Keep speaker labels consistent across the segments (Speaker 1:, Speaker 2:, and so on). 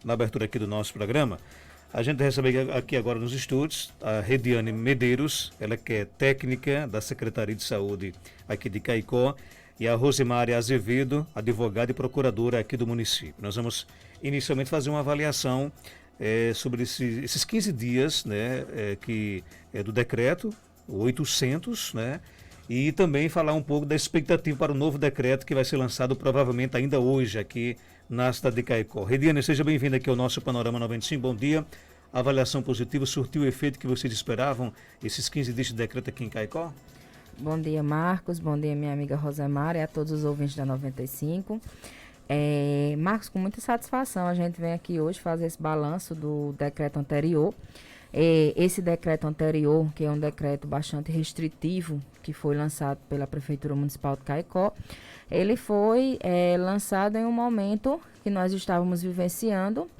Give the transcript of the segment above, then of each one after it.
Speaker 1: na abertura aqui do nosso programa, a gente recebe aqui agora nos estúdios a Rediane Medeiros, ela que é técnica da Secretaria de Saúde aqui de Caicó, e a Rosemary Azevedo, advogada e procuradora aqui do município. Nós vamos inicialmente fazer uma avaliação sobre esses 15 dias, né, do decreto, o 800, né, e também falar um pouco da expectativa para o novo decreto que vai ser lançado provavelmente ainda hoje aqui na cidade de Caicó. Rediane, seja bem-vinda aqui ao nosso Panorama 95. Bom dia. A avaliação positiva surtiu o efeito que vocês esperavam esses 15 dias de decreto aqui em Caicó?
Speaker 2: Bom dia, Marcos. Bom dia, minha amiga Rosemary, e a todos os ouvintes da 95. Marcos, com muita satisfação, a gente vem aqui hoje fazer esse balanço do decreto anterior. Esse decreto anterior, que é um decreto bastante restritivo, que foi lançado pela Prefeitura Municipal de Caicó, ele foi lançado em um momento que nós estávamos vivenciando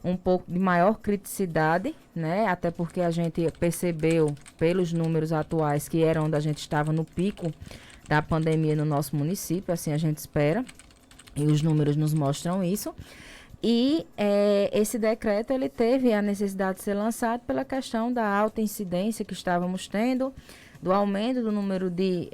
Speaker 2: um pouco de maior criticidade, né? Até porque a gente percebeu pelos números atuais que era onde a gente estava no pico da pandemia no nosso município, assim a gente espera, e os números nos mostram isso. E esse decreto ele teve a necessidade de ser lançado pela questão da alta incidência que estávamos tendo, do aumento do número de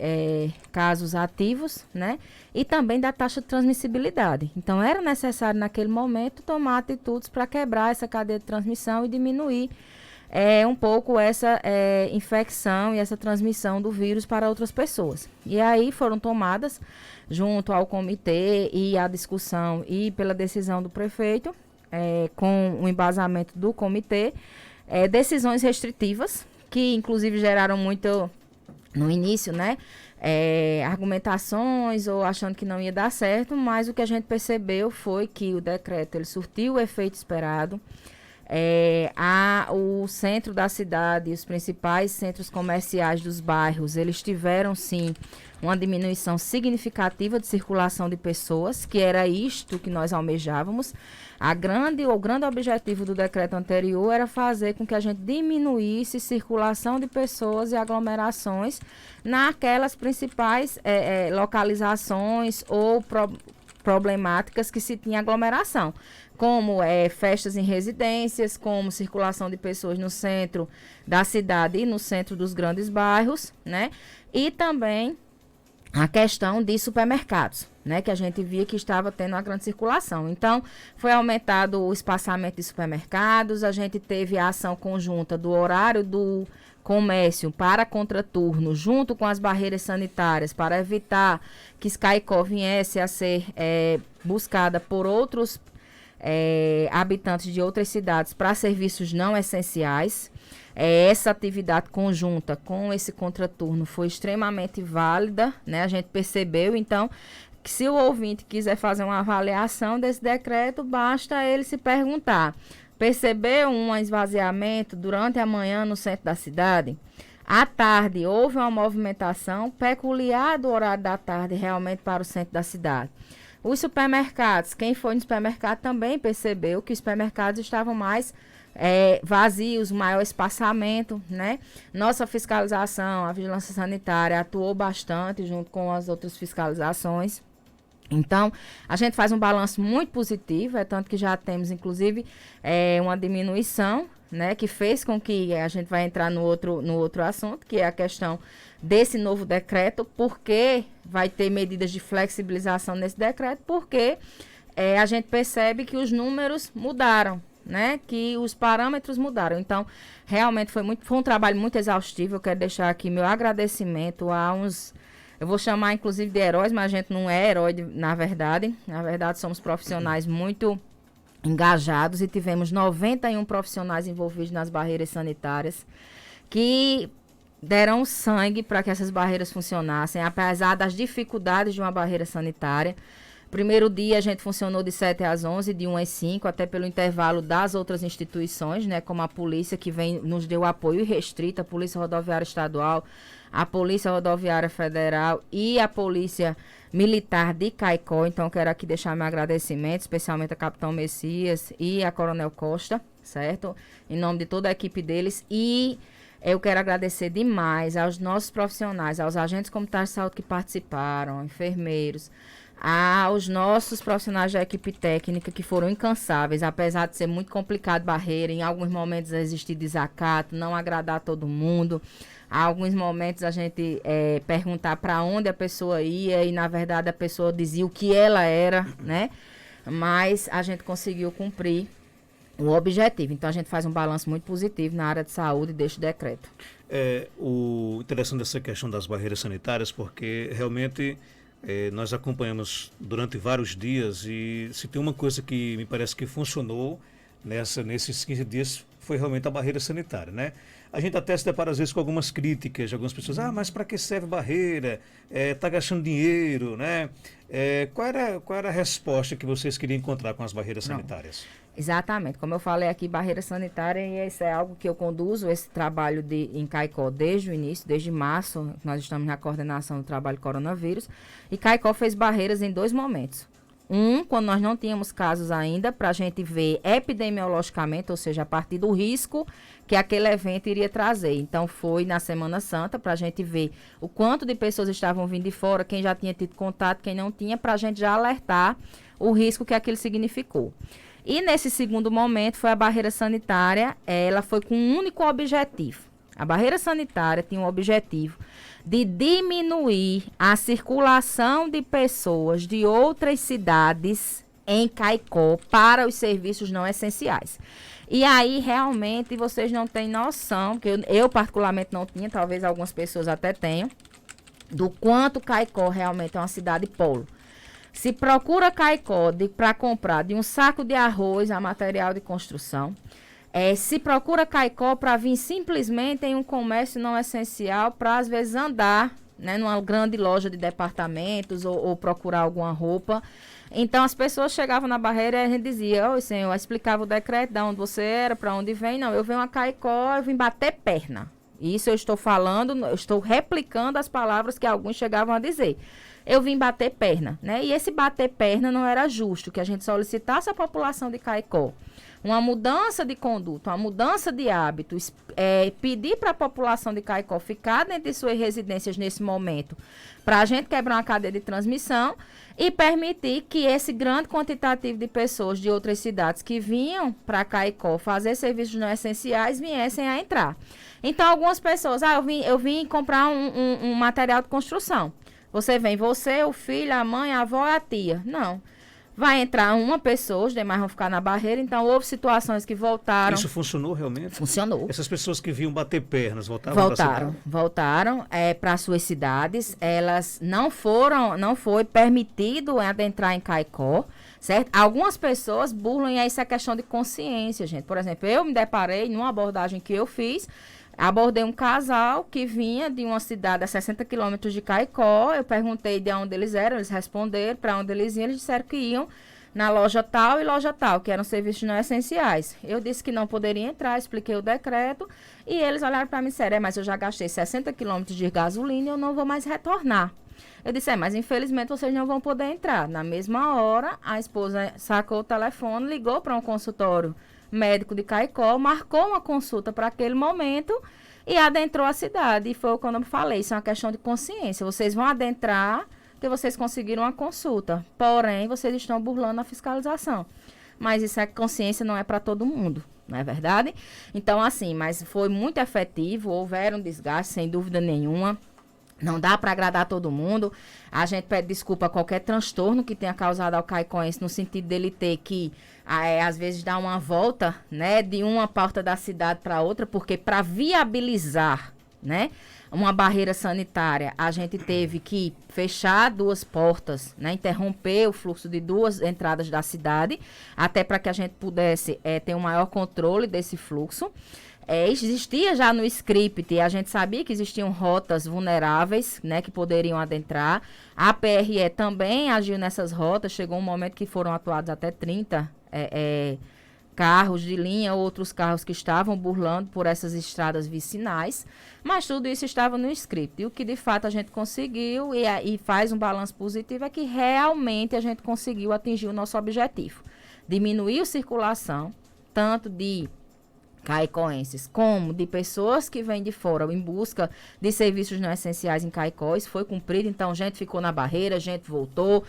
Speaker 2: casos ativos, né? E também da taxa de transmissibilidade. Então, era necessário, naquele momento, tomar atitudes para quebrar essa cadeia de transmissão e diminuir um pouco essa infecção e essa transmissão do vírus para outras pessoas. E aí foram tomadas, junto ao comitê e à discussão e pela decisão do prefeito, com o embasamento do comitê, decisões restritivas, que inclusive geraram muito, no início, né, argumentações ou achando que não ia dar certo, mas o que a gente percebeu foi que o decreto ele surtiu o efeito esperado. O centro da cidade, os principais centros comerciais dos bairros, eles tiveram sim uma diminuição significativa de circulação de pessoas, que era isto que nós almejávamos. O grande objetivo do decreto anterior era fazer com que a gente diminuísse circulação de pessoas e aglomerações naquelas principais localizações ou problemáticas que se tinha aglomeração, como festas em residências, como circulação de pessoas no centro da cidade e no centro dos grandes bairros, né? E também a questão de supermercados, né? Que a gente via que estava tendo uma grande circulação. Então, foi aumentado o espaçamento de supermercados, a gente teve a ação conjunta do horário do comércio para contraturno, junto com as barreiras sanitárias, para evitar que Caicó viesse a ser buscada por outros habitantes de outras cidades para serviços não essenciais. Essa atividade conjunta com esse contraturno foi extremamente válida, né? A gente percebeu, então, que se o ouvinte quiser fazer uma avaliação desse decreto, basta ele se perguntar: percebeu um esvaziamento durante a manhã no centro da cidade? À tarde, houve uma movimentação peculiar do horário da tarde realmente para o centro da cidade. Os supermercados, quem foi no supermercado também percebeu que os supermercados estavam mais vazios, maior espaçamento, né? Nossa fiscalização, a vigilância sanitária atuou bastante junto com as outras fiscalizações. Então, a gente faz um balanço muito positivo, tanto que já temos, inclusive, uma diminuição, né, que fez com que a gente vai entrar no outro assunto, que é a questão desse novo decreto, porque vai ter medidas de flexibilização nesse decreto, porque a gente percebe que os números mudaram, né, que os parâmetros mudaram. Então, realmente foi um trabalho muito exaustivo. Eu quero deixar aqui meu agradecimento a eu vou chamar inclusive de heróis, mas a gente não é herói na verdade. Na verdade, somos profissionais muito engajados e tivemos 91 profissionais envolvidos nas barreiras sanitárias que deram sangue para que essas barreiras funcionassem, apesar das dificuldades de uma barreira sanitária. Primeiro dia a gente funcionou de 7 às 11, de 1 às 5, até pelo intervalo das outras instituições, né, como a polícia, que nos deu apoio irrestrito, a Polícia Rodoviária Estadual, a Polícia Rodoviária Federal e a Polícia Militar de Caicó. Então, quero aqui deixar meu agradecimento, especialmente a Capitão Messias e a Coronel Costa, certo? Em nome de toda a equipe deles. E eu quero agradecer demais aos nossos profissionais, aos agentes comunitários de saúde que participaram, enfermeiros, Aos nossos profissionais da equipe técnica que foram incansáveis, apesar de ser muito complicado barreira, em alguns momentos existir desacato, não agradar todo mundo. Há alguns momentos a gente perguntar para onde a pessoa ia e, na verdade, a pessoa dizia o que ela era, né? Mas a gente conseguiu cumprir o objetivo. Então, a gente faz um balanço muito positivo na área de saúde deste decreto.
Speaker 1: O interessante dessa questão das barreiras sanitárias, porque realmente nós acompanhamos durante vários dias e se tem uma coisa que me parece que funcionou nesses 15 dias foi realmente a barreira sanitária, né? A gente até se depara às vezes com algumas críticas de algumas pessoas, mas para que serve barreira? Tá gastando dinheiro, né? Qual era a resposta que vocês queriam encontrar com as barreiras sanitárias?
Speaker 2: Exatamente, como eu falei aqui, barreira sanitária, e isso é algo que eu conduzo, esse trabalho em Caicó desde o início, desde março, nós estamos na coordenação do trabalho coronavírus, e Caicó fez barreiras em 2 momentos. Quando nós não tínhamos casos ainda, para a gente ver epidemiologicamente, ou seja, a partir do risco que aquele evento iria trazer. Então, foi na Semana Santa, para a gente ver o quanto de pessoas estavam vindo de fora, quem já tinha tido contato, quem não tinha, para a gente já alertar o risco que aquilo significou. E nesse segundo momento foi a barreira sanitária, ela foi com um único objetivo. A barreira sanitária tinha um objetivo de diminuir a circulação de pessoas de outras cidades em Caicó para os serviços não essenciais. E aí, realmente, vocês não têm noção, que eu particularmente não tinha, talvez algumas pessoas até tenham, do quanto Caicó realmente é uma cidade polo. Se procura Caicó para comprar de um saco de arroz a material de construção, se procura Caicó para vir simplesmente em um comércio não essencial, para às vezes andar, né, numa grande loja de departamentos ou procurar alguma roupa. Então as pessoas chegavam na barreira e a gente dizia, oi senhor, eu explicava o decreto, de onde você era, para onde vem. Não, eu venho a Caicó, eu vim bater perna. Isso eu estou falando, eu estou replicando as palavras que alguns chegavam a dizer. Eu vim bater perna, né? E esse bater perna não era justo, que a gente solicitasse à população de Caicó uma mudança de conduta, uma mudança de hábitos, pedir para a população de Caicó ficar dentro de suas residências nesse momento, para a gente quebrar uma cadeia de transmissão e permitir que esse grande quantitativo de pessoas de outras cidades que vinham para Caicó fazer serviços não essenciais viessem a entrar. Então, algumas pessoas, eu vim comprar um material de construção. Você vem, você, o filho, a mãe, a avó e a tia. Não. Vai entrar uma pessoa, os demais vão ficar na barreira. Então, houve situações que voltaram.
Speaker 1: Isso funcionou realmente?
Speaker 2: Funcionou.
Speaker 1: Essas pessoas que vinham bater pernas, voltaram
Speaker 2: para suas cidades. Elas não foi permitido adentrar em Caicó, certo? Algumas pessoas burlam, e isso é questão de consciência, gente. Por exemplo, eu me deparei numa abordagem que eu fiz. Abordei um casal que vinha de uma cidade a 60 quilômetros de Caicó. Eu perguntei de onde eles eram, eles responderam para onde eles iam. Eles disseram que iam na loja tal e loja tal, que eram serviços não essenciais. Eu disse que não poderia entrar, expliquei o decreto e eles olharam para mim e disseram, mas eu já gastei 60 quilômetros de gasolina e eu não vou mais retornar. Eu disse, mas infelizmente vocês não vão poder entrar. Na mesma hora, a esposa sacou o telefone, ligou para um consultório médico de Caicó, marcou uma consulta para aquele momento e adentrou a cidade. E foi quando eu falei, isso é uma questão de consciência. Vocês vão adentrar porque vocês conseguiram uma consulta. Porém, vocês estão burlando a fiscalização. Mas isso é consciência, não é para todo mundo, não é verdade? Então, assim, mas foi muito efetivo, houveram desgastes, sem dúvida nenhuma. Não dá para agradar todo mundo. A gente pede desculpa a qualquer transtorno que tenha causado ao caicoense, no sentido dele ter que, às vezes, dar uma volta, né, de uma porta da cidade para outra, porque para viabilizar, né, uma barreira sanitária, a gente teve que fechar 2 portas, né, interromper o fluxo de 2 entradas da cidade, até para que a gente pudesse ter um maior controle desse fluxo. Existia já no script, a gente sabia que existiam rotas vulneráveis, né, que poderiam adentrar. A PRE também agiu nessas rotas, chegou um momento que foram atuados até 30 carros de linha, outros carros que estavam burlando por essas estradas vicinais, mas tudo isso estava no script. E o que de fato a gente conseguiu, e faz um balanço positivo, é que realmente a gente conseguiu atingir o nosso objetivo. Diminuir a circulação, tanto de caicoenses, como de pessoas que vêm de fora em busca de serviços não essenciais em Caicó. Isso foi cumprido, então gente ficou na barreira, gente voltou,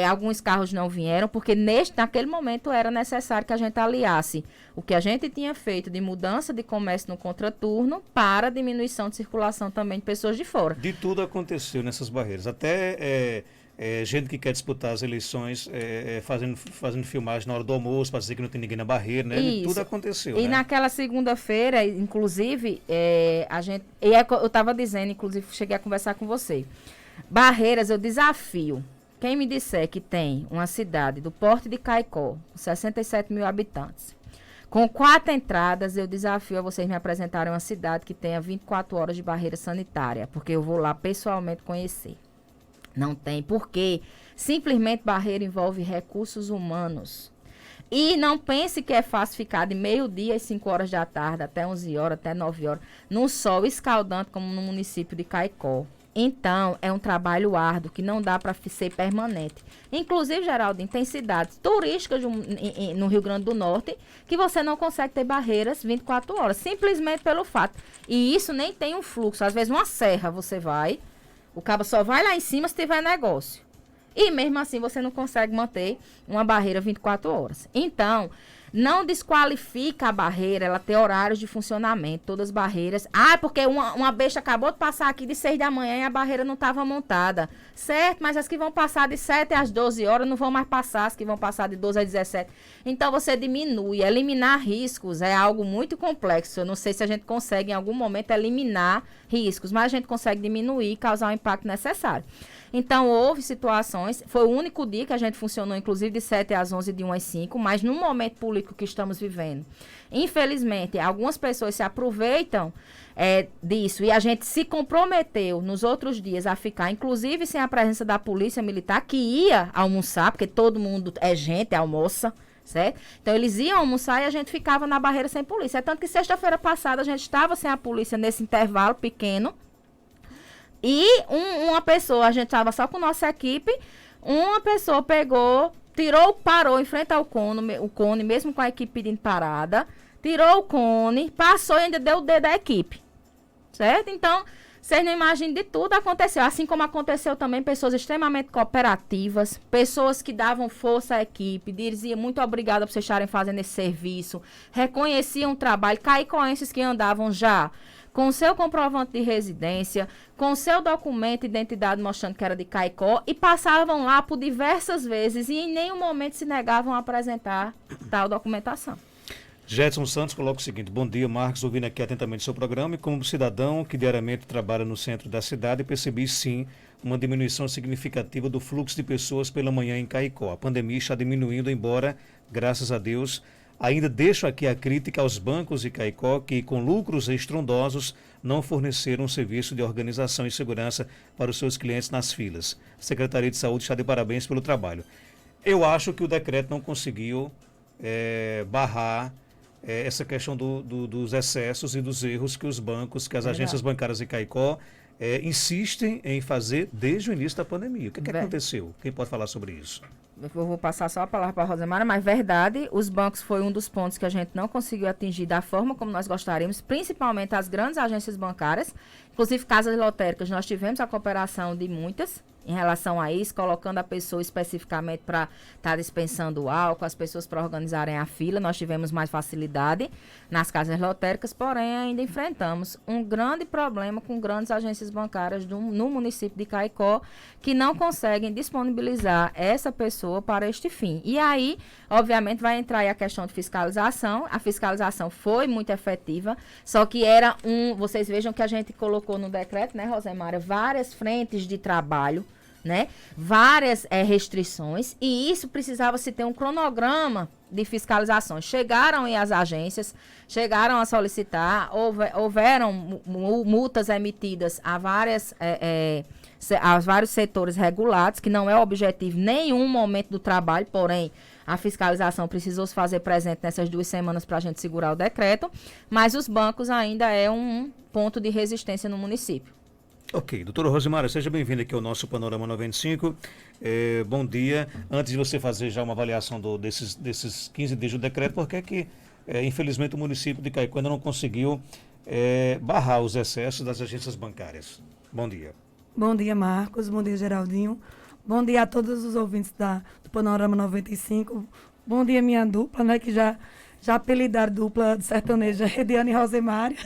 Speaker 2: alguns carros não vieram, porque naquele momento era necessário que a gente aliasse o que a gente tinha feito de mudança de comércio no contraturno para diminuição de circulação também de pessoas de fora.
Speaker 1: De tudo aconteceu nessas barreiras, até gente que quer disputar as eleições fazendo filmagem na hora do almoço para dizer que não tem ninguém na barreira, né?
Speaker 2: Isso.
Speaker 1: Tudo aconteceu,
Speaker 2: E
Speaker 1: né?
Speaker 2: naquela segunda-feira, inclusive, eu estava dizendo, inclusive, cheguei a conversar com você. Barreiras, eu desafio. Quem me disser que tem uma cidade do porte de Caicó, com 67 mil habitantes, com 4 entradas, eu desafio a vocês me apresentarem uma cidade que tenha 24 horas de barreira sanitária, porque eu vou lá pessoalmente conhecer. Não tem, porque simplesmente barreira envolve recursos humanos. E não pense que é fácil ficar de meio-dia às 5 horas da tarde, até 11 horas, até 9 horas, num sol escaldante como no município de Caicó. Então, é um trabalho árduo que não dá para ser permanente. Inclusive, Geraldinho, tem cidades turísticas no Rio Grande do Norte que você não consegue ter barreiras 24 horas, simplesmente pelo fato. E isso nem tem um fluxo. Às vezes, uma serra você vai, o cabo só vai lá em cima se tiver negócio. E mesmo assim você não consegue manter uma barreira 24 horas. Então, não desqualifica a barreira, ela tem horários de funcionamento, todas as barreiras. Porque uma besta acabou de passar aqui de 6 da manhã e a barreira não estava montada. Certo, mas as que vão passar de 7 às 12 horas não vão mais passar, as que vão passar de 12 às 17. Então, você diminui. Eliminar riscos é algo muito complexo. Eu não sei se a gente consegue, em algum momento, eliminar riscos, mas a gente consegue diminuir e causar o impacto necessário. Então, houve situações, foi o único dia que a gente funcionou, inclusive, de 7 às 11, de 1 às 5, mas no momento político que estamos vivendo, infelizmente, algumas pessoas se aproveitam disso, e a gente se comprometeu nos outros dias a ficar, inclusive, sem a presença da polícia militar, que ia almoçar, porque todo mundo é gente, almoça, certo? Então, eles iam almoçar e a gente ficava na barreira sem polícia. É tanto que sexta-feira passada a gente estava sem a polícia nesse intervalo pequeno. E uma pessoa, a gente estava só com nossa equipe, uma pessoa pegou, parou em frente ao cone, mesmo com a equipe pedindo parada, tirou o cone, passou e ainda deu o dedo da equipe, certo? Então, vocês não imaginam, de tudo aconteceu, assim como aconteceu também pessoas extremamente cooperativas, pessoas que davam força à equipe, diziam muito obrigada por vocês estarem fazendo esse serviço, reconheciam o trabalho, caicoenses que andavam já com seu comprovante de residência, com seu documento de identidade mostrando que era de Caicó, e passavam lá por diversas vezes e em nenhum momento se negavam a apresentar tal documentação.
Speaker 1: Jetson Santos coloca o seguinte: bom dia, Marcos, ouvindo aqui atentamente o seu programa, e como cidadão que diariamente trabalha no centro da cidade, percebi sim uma diminuição significativa do fluxo de pessoas pela manhã em Caicó. A pandemia está diminuindo, embora, graças a Deus, ainda deixo aqui a crítica aos bancos de Caicó que, com lucros estrondosos, não forneceram um serviço de organização e segurança para os seus clientes nas filas. A Secretaria de Saúde está de parabéns pelo trabalho. Eu acho que o decreto não conseguiu barrar essa questão dos excessos e dos erros que os bancos, que as agências bancárias de Caicó insistem em fazer desde o início da pandemia. O que aconteceu? Quem pode falar sobre isso?
Speaker 2: Eu vou passar só a palavra para a Rosemara, mas verdade, os bancos foi um dos pontos que a gente não conseguiu atingir da forma como nós gostaríamos, principalmente as grandes agências bancárias, inclusive casas lotéricas, nós tivemos a cooperação de muitas em relação a isso, colocando a pessoa especificamente para estar dispensando álcool, as pessoas para organizarem a fila, nós tivemos mais facilidade nas casas lotéricas, porém ainda enfrentamos um grande problema com grandes agências bancárias no município de Caicó, que não conseguem disponibilizar essa pessoa para este fim. E aí, obviamente, vai entrar aí a questão de fiscalização. A fiscalização foi muito efetiva, só que era vocês vejam que a gente colocou no decreto, né, Rosemária, várias frentes de trabalho, né? Várias restrições, e isso precisava se ter um cronograma de fiscalizações. Chegaram as agências, chegaram a solicitar, houveram multas emitidas a vários setores regulados, que não é objetivo nenhum momento do trabalho, porém a fiscalização precisou se fazer presente nessas 2 semanas para a gente segurar o decreto, mas os bancos ainda é um ponto de resistência no município.
Speaker 1: Ok, doutora Rosemara, seja bem-vinda aqui ao nosso Panorama 95. Bom dia. Antes de você fazer já uma avaliação desses 15 dias do decreto, por que é que, infelizmente, o município de Caicó ainda não conseguiu barrar os excessos das agências bancárias? Bom dia.
Speaker 3: Bom dia, Marcos. Bom dia, Geraldinho. Bom dia a todos os ouvintes do Panorama 95. Bom dia, minha dupla, né, que já apelidaram dupla de sertaneja, Rediane e Rosemária.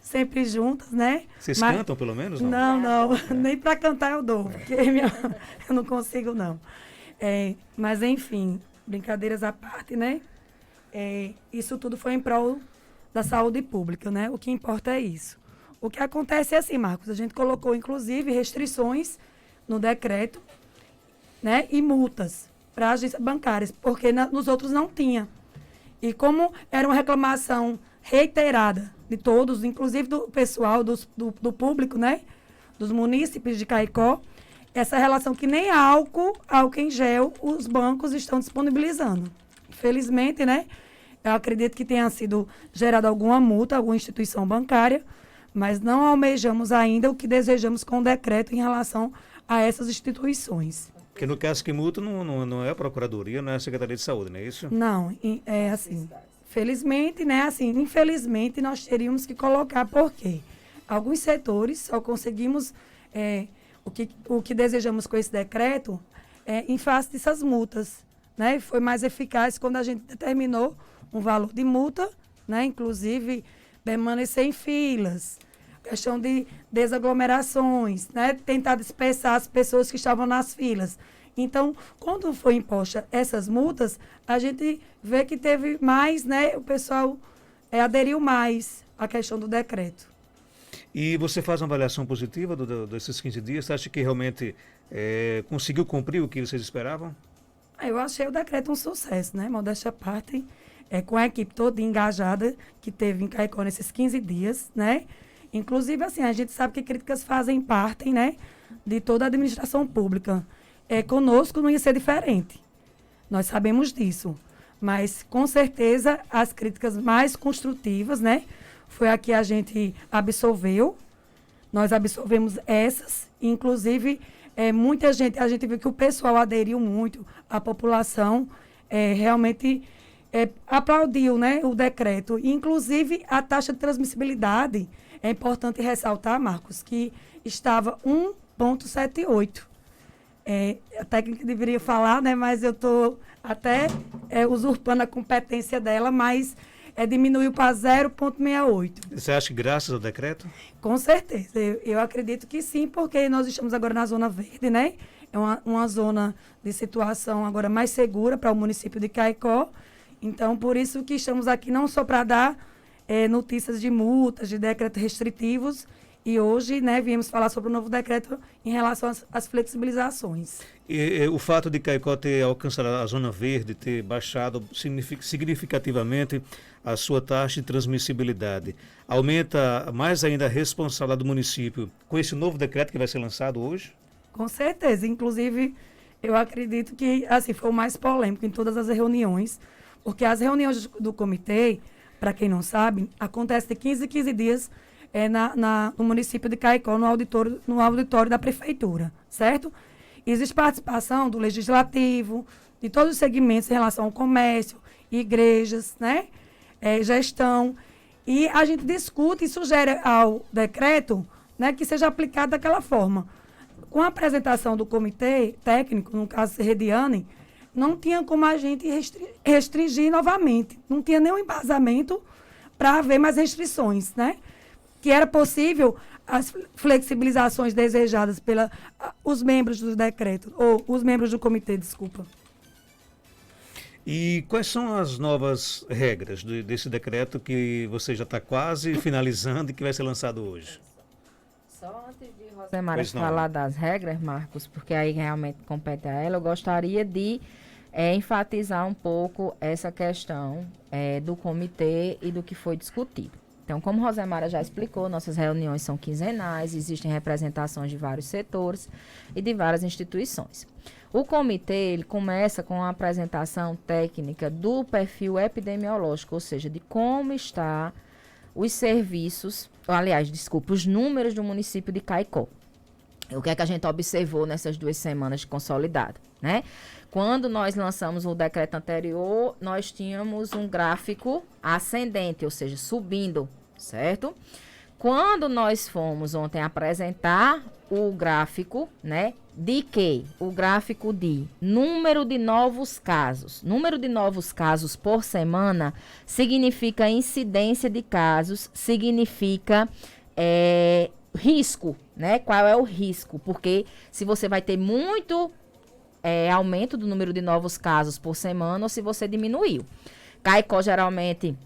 Speaker 3: Sempre juntas, né?
Speaker 1: Vocês cantam, pelo menos?
Speaker 3: Não, nem para cantar eu dou, porque eu não consigo, não. Mas, enfim, brincadeiras à parte, né? Isso tudo foi em prol da saúde pública, né? O que importa é isso. O que acontece é assim, Marcos, a gente colocou, inclusive, restrições no decreto, né? E multas para agências bancárias, porque nos outros não tinha. E como era uma reclamação reiterada de todos, inclusive do pessoal, do público, né? Dos munícipes de Caicó, essa relação que nem álcool em gel, os bancos estão disponibilizando. Infelizmente, né? Eu acredito que tenha sido gerada alguma multa, alguma instituição bancária, mas não almejamos ainda o que desejamos com o decreto em relação a essas instituições.
Speaker 1: Porque no caso que multa não é a Procuradoria, não é a Secretaria de Saúde, não é isso?
Speaker 3: Não, é assim. Felizmente, né? Assim, infelizmente, nós teríamos que colocar, porque alguns setores só conseguimos o que desejamos com esse decreto em face dessas multas. Né? Foi mais eficaz quando a gente determinou um valor de multa, né? Inclusive permanecer em filas, questão de desaglomerações, né? Tentar dispersar as pessoas que estavam nas filas. Então, quando foi imposta essas multas, a gente vê que teve mais, né? O pessoal aderiu mais à questão do decreto.
Speaker 1: E você faz uma avaliação positiva desses 15 dias? Você acha que realmente conseguiu cumprir o que vocês esperavam?
Speaker 3: Eu achei o decreto um sucesso, né? Modéstia à parte, com a equipe toda engajada que teve em Caicó nesses 15 dias, né? Inclusive, assim, a gente sabe que críticas fazem parte, né, de toda a administração pública. Conosco não ia ser diferente. Nós sabemos disso. Mas, com certeza, as críticas mais construtivas, né, foi a que a gente absorveu. Nós absorvemos essas. Inclusive, muita gente, a gente viu que o pessoal aderiu muito, a população realmente aplaudiu, né, o decreto. Inclusive, a taxa de transmissibilidade, é importante ressaltar, Marcos, que estava 1,78. A técnica deveria falar, né, mas eu estou até usurpando a competência dela, mas diminuiu para 0,68.
Speaker 1: Você acha que graças ao decreto?
Speaker 3: Com certeza. Eu acredito que sim, porque nós estamos agora na zona verde, né? É uma zona de situação agora mais segura para o município de Caicó. Então, por isso que estamos aqui não só para dar notícias de multas, de decretos restritivos, e hoje, né, viemos falar sobre o novo decreto em relação às flexibilizações.
Speaker 1: E o fato de Caicó ter alcançado a zona verde, ter baixado significativamente a sua taxa de transmissibilidade, aumenta mais ainda a responsabilidade do município com esse novo decreto que vai ser lançado hoje?
Speaker 3: Com certeza. Inclusive, eu acredito que assim, foi o mais polêmico em todas as reuniões, porque as reuniões do comitê, para quem não sabe, acontecem de 15 em 15 dias no município de Caicó, no auditório da prefeitura, certo? Existe participação do legislativo, de todos os segmentos em relação ao comércio, igrejas, né? Gestão. E a gente discute e sugere ao decreto, né, que seja aplicado daquela forma. Com a apresentação do comitê técnico, no caso Rediane, não tinha como a gente restringir novamente. Não tinha nenhum embasamento para haver mais restrições, né? Que era possível as flexibilizações desejadas pelos membros do decreto, ou os membros do comitê, desculpa.
Speaker 1: E quais são as novas regras desse decreto que você já está quase finalizando e que vai ser lançado hoje?
Speaker 2: Só antes de Rosemara falar das regras, Marcos, porque aí realmente compete a ela, eu gostaria de enfatizar um pouco essa questão do comitê e do que foi discutido. Então, como Rosemara já explicou, nossas reuniões são quinzenais, existem representações de vários setores e de várias instituições. O comitê ele começa com a apresentação técnica do perfil epidemiológico, ou seja, de como está os serviços, aliás, desculpa, os números do município de Caicó. O que é que a gente observou nessas 2 semanas de consolidado, né? Quando nós lançamos o decreto anterior, nós tínhamos um gráfico ascendente, ou seja, subindo, certo? Quando nós fomos ontem apresentar o gráfico, né? De quê? O gráfico de número de novos casos. Número de novos casos por semana significa incidência de casos, significa risco, né? Qual é o risco? Porque se você vai ter muito aumento do número de novos casos por semana ou se você diminuiu. Caicó, geralmente,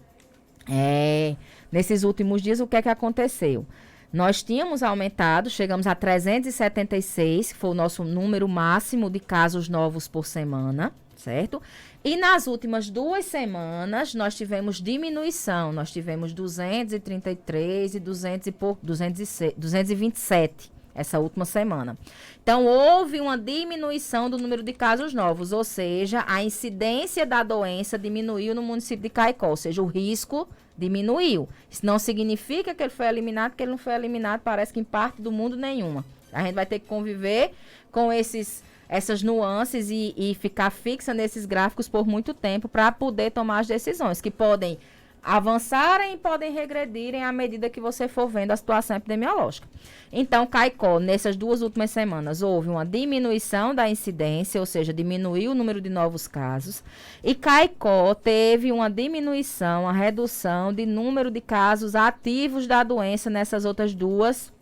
Speaker 2: nesses últimos dias, o que é que aconteceu? Nós tínhamos aumentado, chegamos a 376, que foi o nosso número máximo de casos novos por semana, certo? E nas últimas 2 semanas, nós tivemos diminuição. Nós tivemos 233 e 227 essa última semana. Então, houve uma diminuição do número de casos novos, ou seja, a incidência da doença diminuiu no município de Caicó, ou seja, o risco diminuiu. Isso não significa que ele foi eliminado, porque ele não foi eliminado, parece que em parte do mundo nenhuma. A gente vai ter que conviver com essas nuances e ficar fixa nesses gráficos por muito tempo para poder tomar as decisões, que podem avançarem e podem regredirem à medida que você for vendo a situação epidemiológica. Então, Caicó, nessas 2 últimas semanas, houve uma diminuição da incidência, ou seja, diminuiu o número de novos casos, e Caicó teve uma diminuição, uma redução de número de casos ativos da doença nessas outras 2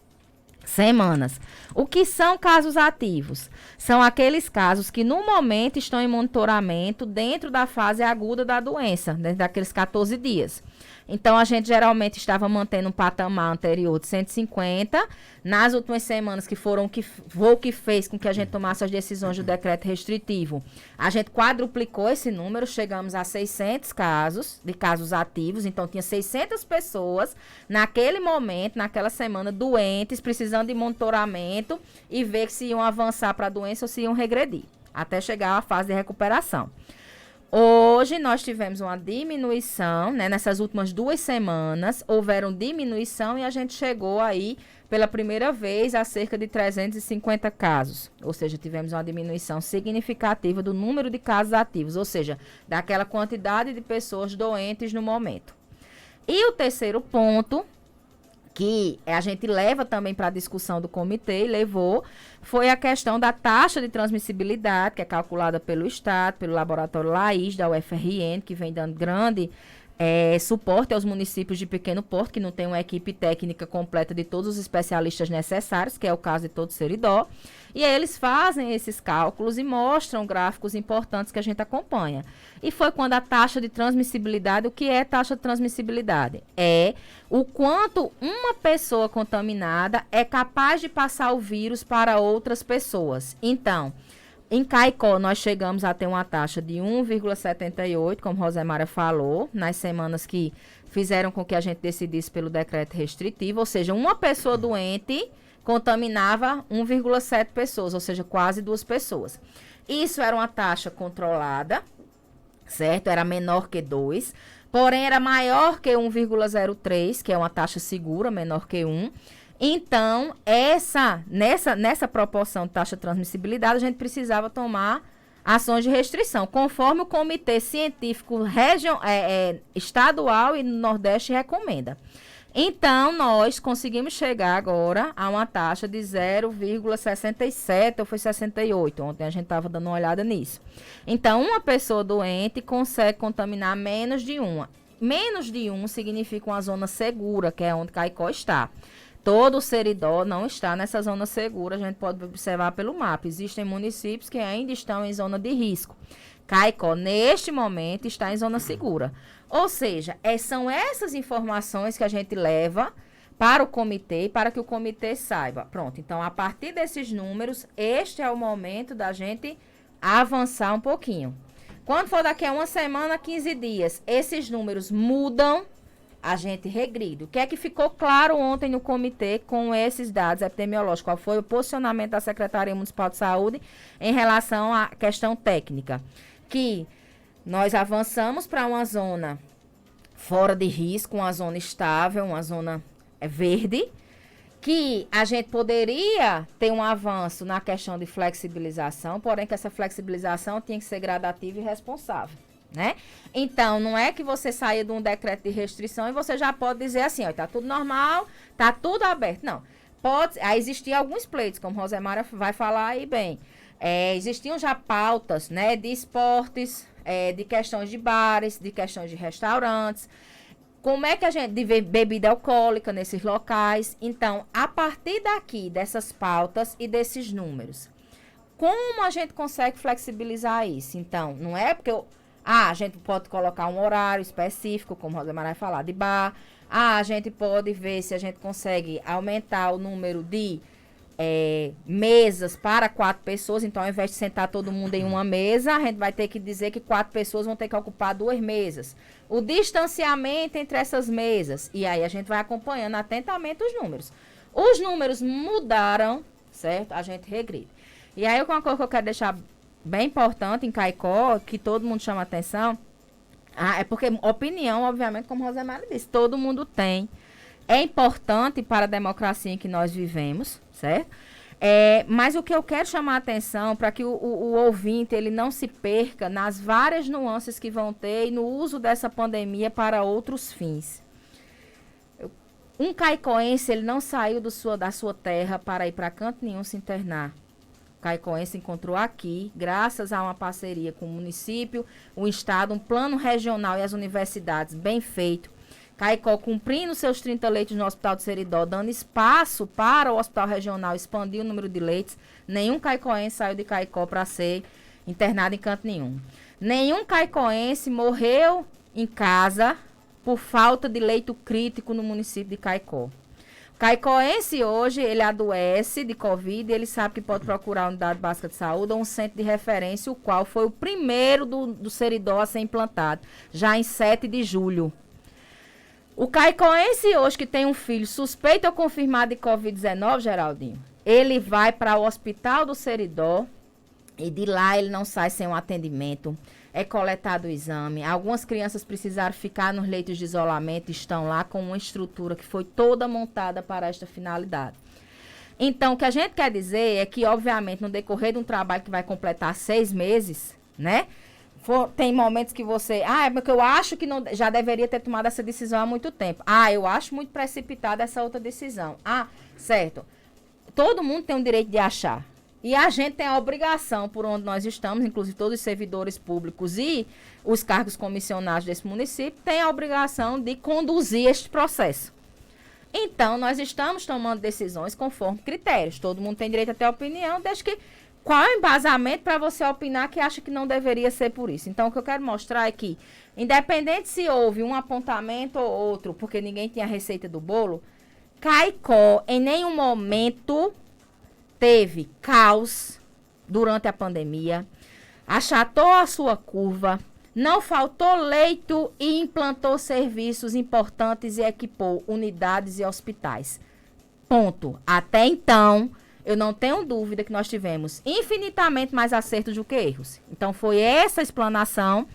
Speaker 2: semanas. O que são casos ativos? São aqueles casos que no momento estão em monitoramento dentro da fase aguda da doença, dentro daqueles 14 dias. Então, a gente geralmente estava mantendo um patamar anterior de 150. Nas últimas semanas, que foram o que fez com que a gente tomasse as decisões do decreto restritivo, a gente quadruplicou esse número, chegamos a 600 casos, de casos ativos. Então, tinha 600 pessoas naquele momento, naquela semana, doentes, precisando de monitoramento e ver se iam avançar para a doença ou se iam regredir, até chegar à fase de recuperação. Hoje nós tivemos uma diminuição, né? Nessas últimas 2 semanas houveram diminuição e a gente chegou aí pela primeira vez a cerca de 350 casos. Ou seja, tivemos uma diminuição significativa do número de casos ativos, ou seja, daquela quantidade de pessoas doentes no momento. E o terceiro ponto, que a gente leva também para a discussão do comitê, e levou, foi a questão da taxa de transmissibilidade, que é calculada pelo Estado, pelo laboratório LAIS, da UFRN, que vem dando grande suporte aos municípios de pequeno porte, que não tem uma equipe técnica completa de todos os especialistas necessários, que é o caso de todo Seridó. E aí eles fazem esses cálculos e mostram gráficos importantes que a gente acompanha. E foi quando a taxa de transmissibilidade, o que é taxa de transmissibilidade? É o quanto uma pessoa contaminada é capaz de passar o vírus para outras pessoas. Então, em Caicó, nós chegamos a ter uma taxa de 1,78, como Rosemária falou, nas semanas que fizeram com que a gente decidisse pelo decreto restritivo, ou seja, uma pessoa doente contaminava 1,7 pessoas, ou seja, quase 2 pessoas. Isso era uma taxa controlada, certo? Era menor que 2, porém era maior que 1,03, que é uma taxa segura, menor que 1. Então, nessa proporção de taxa de transmissibilidade, a gente precisava tomar ações de restrição, conforme o Comitê Científico Estadual e no Nordeste recomenda. Então, nós conseguimos chegar agora a uma taxa de 0,67 ou foi 68. Ontem a gente estava dando uma olhada nisso. Então, uma pessoa doente consegue contaminar menos de uma. Menos de 1 significa uma zona segura, que é onde Caicó está. Todo o Seridó não está nessa zona segura, a gente pode observar pelo mapa. Existem municípios que ainda estão em zona de risco. Caicó, neste momento, está em zona segura. Ou seja, são essas informações que a gente leva para o comitê, para que o comitê saiba. Pronto, então, a partir desses números, este é o momento da gente avançar um pouquinho. Quando for daqui a 1 semana, 15 dias, esses números mudam, a gente regride. O que é que ficou claro ontem no comitê com esses dados epidemiológicos? Qual foi o posicionamento da Secretaria Municipal de Saúde em relação à questão técnica? Que nós avançamos para uma zona fora de risco, uma zona estável, uma zona verde, que a gente poderia ter um avanço na questão de flexibilização, porém que essa flexibilização tinha que ser gradativa e responsável, né? Então, não é que você saia de um decreto de restrição e você já pode dizer assim, ó, tá tudo normal, tá tudo aberto. Não, pode, aí existiam alguns pleitos, como Rosemara vai falar aí bem. Existiam já pautas, né, de esportes, de questões de bares, de questões de restaurantes, como é que a gente, de bebida alcoólica nesses locais. Então, a partir daqui, dessas pautas e desses números, como a gente consegue flexibilizar isso? Então, não é porque a gente pode colocar um horário específico, como a Rosemara vai falar, de bar. A gente pode ver se a gente consegue aumentar o número de mesas para 4 pessoas. Então, ao invés de sentar todo mundo em uma mesa, a gente vai ter que dizer que 4 pessoas vão ter que ocupar 2 mesas. O distanciamento entre essas mesas. E aí a gente vai acompanhando atentamente os números. Os números mudaram, certo? A gente regride. E aí, uma coisa que eu quero deixar bem importante em Caicó, que todo mundo chama atenção, é porque opinião, obviamente, como Rosemary disse, todo mundo tem. É importante para a democracia em que nós vivemos, certo? Mas o que eu quero chamar a atenção para que o ouvinte ele não se perca nas várias nuances que vão ter e no uso dessa pandemia para outros fins. Um caicoense ele não saiu da sua terra para ir para canto nenhum se internar. O caicoense encontrou aqui, graças a uma parceria com o município, o estado, um plano regional e as universidades bem feito. Caicó cumprindo seus 30 leitos no Hospital do Seridó, dando espaço para o Hospital Regional expandir o número de leitos. Nenhum caicoense saiu de Caicó para ser internado em canto nenhum. Nenhum caicoense morreu em casa por falta de leito crítico no município de Caicó. O caicoense hoje, ele adoece de Covid, ele sabe que pode procurar a unidade básica de saúde ou um centro de referência, o qual foi o primeiro do Seridó a ser implantado, já em 7 de julho. O caicoense hoje que tem um filho suspeito ou confirmado de Covid-19, Geraldinho, ele vai para o Hospital do Seridó e de lá ele não sai sem um atendimento. É coletado o exame. Algumas crianças precisaram ficar nos leitos de isolamento, estão lá com uma estrutura que foi toda montada para esta finalidade. Então, o que a gente quer dizer é que, obviamente, no decorrer de um trabalho que vai completar 6 meses, né? Tem momentos que você... é porque eu acho que não, já deveria ter tomado essa decisão há muito tempo. Eu acho muito precipitada essa outra decisão. Certo. Todo mundo tem o direito de achar. E a gente tem a obrigação, por onde nós estamos, inclusive todos os servidores públicos e os cargos comissionados desse município, têm a obrigação de conduzir este processo. Então, nós estamos tomando decisões conforme critérios. Todo mundo tem direito a ter opinião, desde que... Qual é o embasamento para você opinar que acha que não deveria ser por isso? Então, o que eu quero mostrar é que, independente se houve um apontamento ou outro, porque ninguém tinha a receita do bolo, Caicó, em nenhum momento, teve caos durante a pandemia, achatou a sua curva, não faltou leito e implantou serviços importantes e equipou unidades e hospitais. Ponto. Até então... Eu não tenho dúvida que nós tivemos infinitamente mais acertos do que erros. Então, foi essa explanação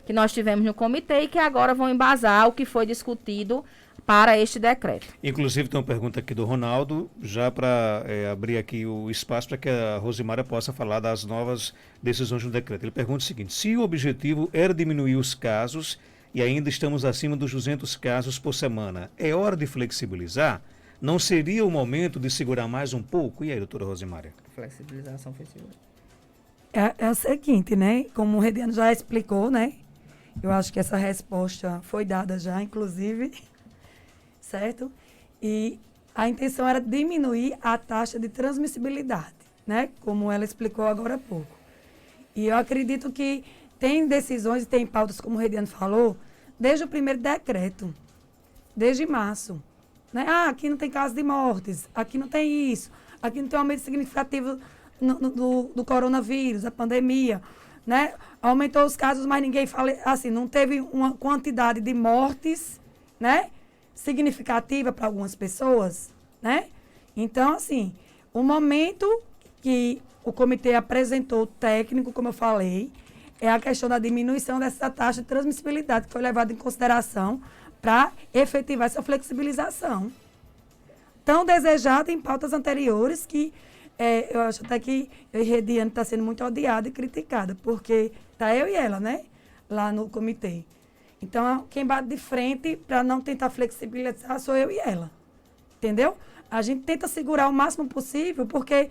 Speaker 2: que nós tivemos no comitê e que agora vão embasar o que foi discutido para este decreto.
Speaker 1: Inclusive, tem uma pergunta aqui do Ronaldo, já para abrir aqui o espaço para que a Rosemara possa falar das novas decisões do decreto. Ele pergunta o seguinte: se o objetivo era diminuir os casos e ainda estamos acima dos 200 casos por semana, é hora de flexibilizar? Não seria o momento de segurar mais um pouco? E aí, doutora Rosimária?
Speaker 2: Flexibilização foi segura.
Speaker 3: É o seguinte, né? Como o Rediano já explicou, né? Eu acho que essa resposta foi dada já, inclusive, certo? E a intenção era diminuir a taxa de transmissibilidade, né? Como ela explicou agora há pouco. E eu acredito que tem decisões e tem pautas, como o Rediano falou, desde o primeiro decreto, desde março. Né? Aqui não tem caso de mortes, aqui não tem isso, aqui não tem um aumento significativo do coronavírus, da pandemia, né? Aumentou os casos, mas ninguém fala, assim, não teve uma quantidade de mortes, né? Significativa para algumas pessoas, né? Então, assim, o momento que o comitê apresentou técnico, como eu falei, é a questão da diminuição dessa taxa de transmissibilidade que foi levada em consideração para efetivar essa flexibilização. Tão desejada em pautas anteriores que eu acho até que eu e Rediane está sendo muito odiada e criticada, porque está eu e ela, né? Lá no comitê. Então, quem bate de frente para não tentar flexibilizar sou eu e ela. Entendeu? A gente tenta segurar o máximo possível, porque,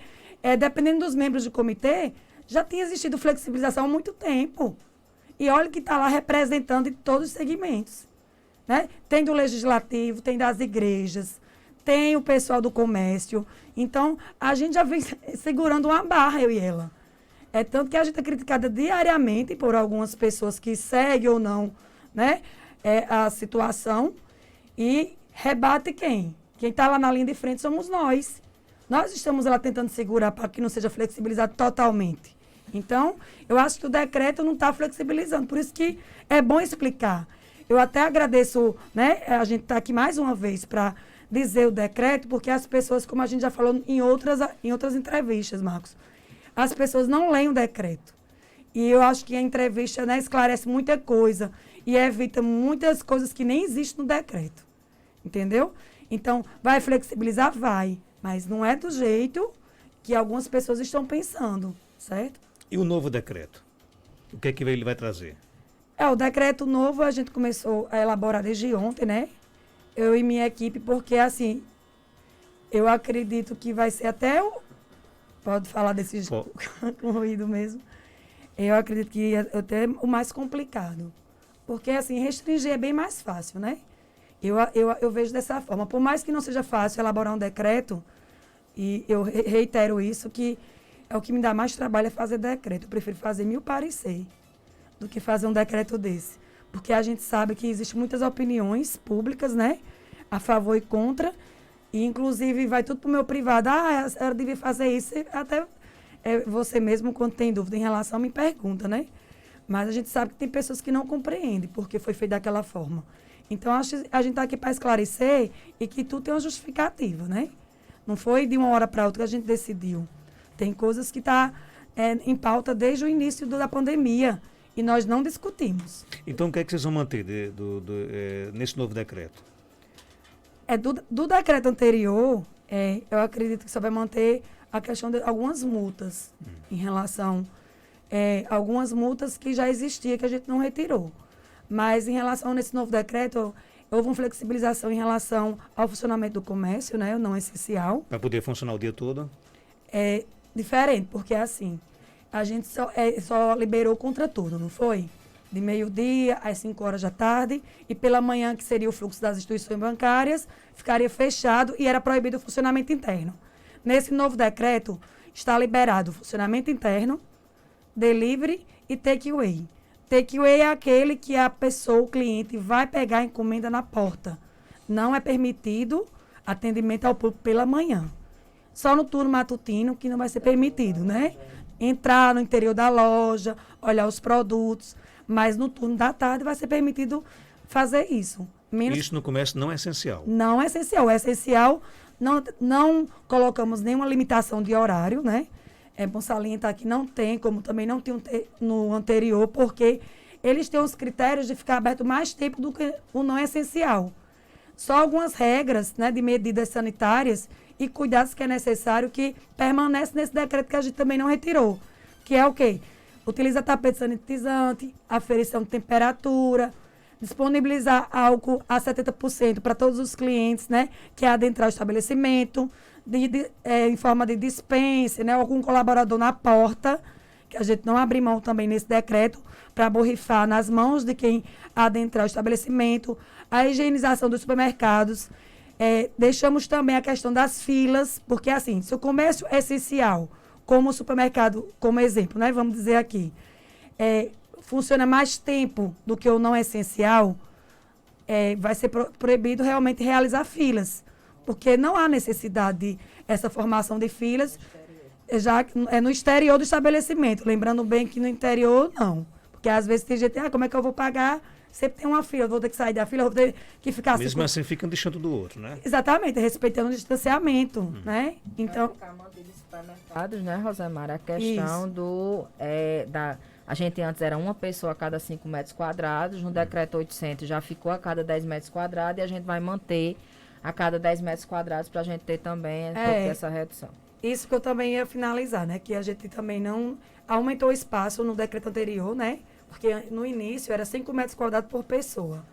Speaker 3: dependendo dos membros do comitê, já tinha existido flexibilização há muito tempo. E olha que está lá representando em todos os segmentos. Né? Tem do legislativo, tem das igrejas, tem o pessoal do comércio. Então, a gente já vem segurando uma barra, eu e ela. É tanto que a gente é criticada diariamente por algumas pessoas que seguem ou não, né, a situação, e rebate quem? Quem está lá na linha de frente somos nós. Nós estamos lá tentando segurar para que não seja flexibilizado totalmente. Então, eu acho que o decreto não está flexibilizando. Por isso que é bom explicar. Eu até agradeço, né, a gente está aqui mais uma vez para dizer o decreto, porque as pessoas, como a gente já falou em outras entrevistas, Marcos, as pessoas não leem o decreto. E eu acho que a entrevista, né, esclarece muita coisa e evita muitas coisas que nem existem no decreto. Entendeu? Então, vai flexibilizar? Vai. Mas não é do jeito que algumas pessoas estão pensando, certo?
Speaker 1: E o novo decreto? O que é que ele vai trazer?
Speaker 3: O decreto novo a gente começou a elaborar desde ontem, né? Eu e minha equipe, porque assim, eu acredito que vai ser até o... Pode falar desse com ruído mesmo. Eu acredito que é até o mais complicado. Porque assim, restringir é bem mais fácil, né? Eu vejo dessa forma. Por mais que não seja fácil elaborar um decreto, e eu reitero isso, que é o que me dá mais trabalho é fazer decreto. Eu prefiro fazer 1000 parecer do que fazer um decreto desse. Porque a gente sabe que existem muitas opiniões públicas, né? A favor e contra. E, inclusive, vai tudo para o meu privado. Eu devia fazer isso. Até você mesmo, quando tem dúvida em relação, me pergunta, né? Mas a gente sabe que tem pessoas que não compreendem porque foi feito daquela forma. Então, a gente está aqui para esclarecer e que tudo tem uma justificativa, né? Não foi de uma hora para outra que a gente decidiu. Tem coisas que estão em pauta desde o início da pandemia e nós não discutimos.
Speaker 1: Então, o que é que vocês vão manter nesse novo decreto?
Speaker 3: Do decreto anterior, eu acredito que só vai manter a questão de algumas multas em relação algumas multas que já existiam, que a gente não retirou. Mas em relação nesse novo decreto, houve uma flexibilização em relação ao funcionamento do comércio, né, o não essencial.
Speaker 1: Para poder funcionar o dia todo?
Speaker 3: É diferente, porque assim, a gente só liberou contra tudo, não foi? De meio-dia às 5 horas da tarde, e pela manhã, que seria o fluxo das instituições bancárias, ficaria fechado e era proibido o funcionamento interno. Nesse novo decreto, está liberado o funcionamento interno, delivery e takeaway. Takeaway é aquele que a pessoa, o cliente, vai pegar a encomenda na porta. Não é permitido atendimento ao público pela manhã. Só no turno matutino que não vai ser permitido, né? Entrar no interior da loja, olhar os produtos, mas no turno da tarde vai ser permitido fazer isso.
Speaker 1: Isso no comércio não é essencial?
Speaker 3: Não é essencial. É essencial, não colocamos nenhuma limitação de horário, né? É bom salientar que não tem, como também não tinha no anterior, porque eles têm os critérios de ficar aberto mais tempo do que o não essencial. Só algumas regras, né, de medidas sanitárias e cuidados que é necessário que permanece nesse decreto que a gente também não retirou. Que é o quê? Utiliza tapete sanitizante, aferição de temperatura, disponibilizar álcool a 70% para todos os clientes, né, que é adentrar o estabelecimento, em forma de dispensa, né, algum colaborador na porta, que a gente não abre mão também nesse decreto, para borrifar nas mãos de quem adentrar o estabelecimento, a higienização dos supermercados. Deixamos também a questão das filas, porque assim, se o comércio é essencial, como o supermercado, como exemplo, né, vamos dizer aqui, funciona mais tempo do que o não essencial, vai ser proibido realmente realizar filas, porque não há necessidade dessa formação de filas, já é no exterior do estabelecimento. Lembrando bem que no interior, não. Porque às vezes tem gente, como é que eu vou pagar? Sempre tem uma fila, eu vou ter que sair da fila, eu vou ter que ficar...
Speaker 1: Mesmo assim, fica um distante do outro, né?
Speaker 3: Exatamente, respeitando o distanciamento, né? Então...
Speaker 2: Vai ficar mantido os supermercados, né, Rosemara? A questão A gente antes era uma pessoa a cada 5 metros quadrados, no decreto 800 já ficou a cada 10 metros quadrados e a gente vai manter a cada 10 metros quadrados para a gente ter também essa redução.
Speaker 3: Isso que eu também ia finalizar, né? Que a gente também não aumentou o espaço no decreto anterior, né? Porque no início era 5 metros quadrados por pessoa.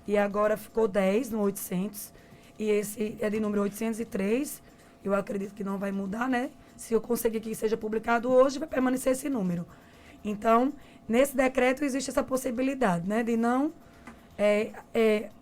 Speaker 3: E agora ficou 10 no 800. E esse é de número 803. Eu acredito que não vai mudar, né? Se eu conseguir que seja publicado hoje, vai permanecer esse número. Então, nesse decreto existe essa possibilidade, né? De não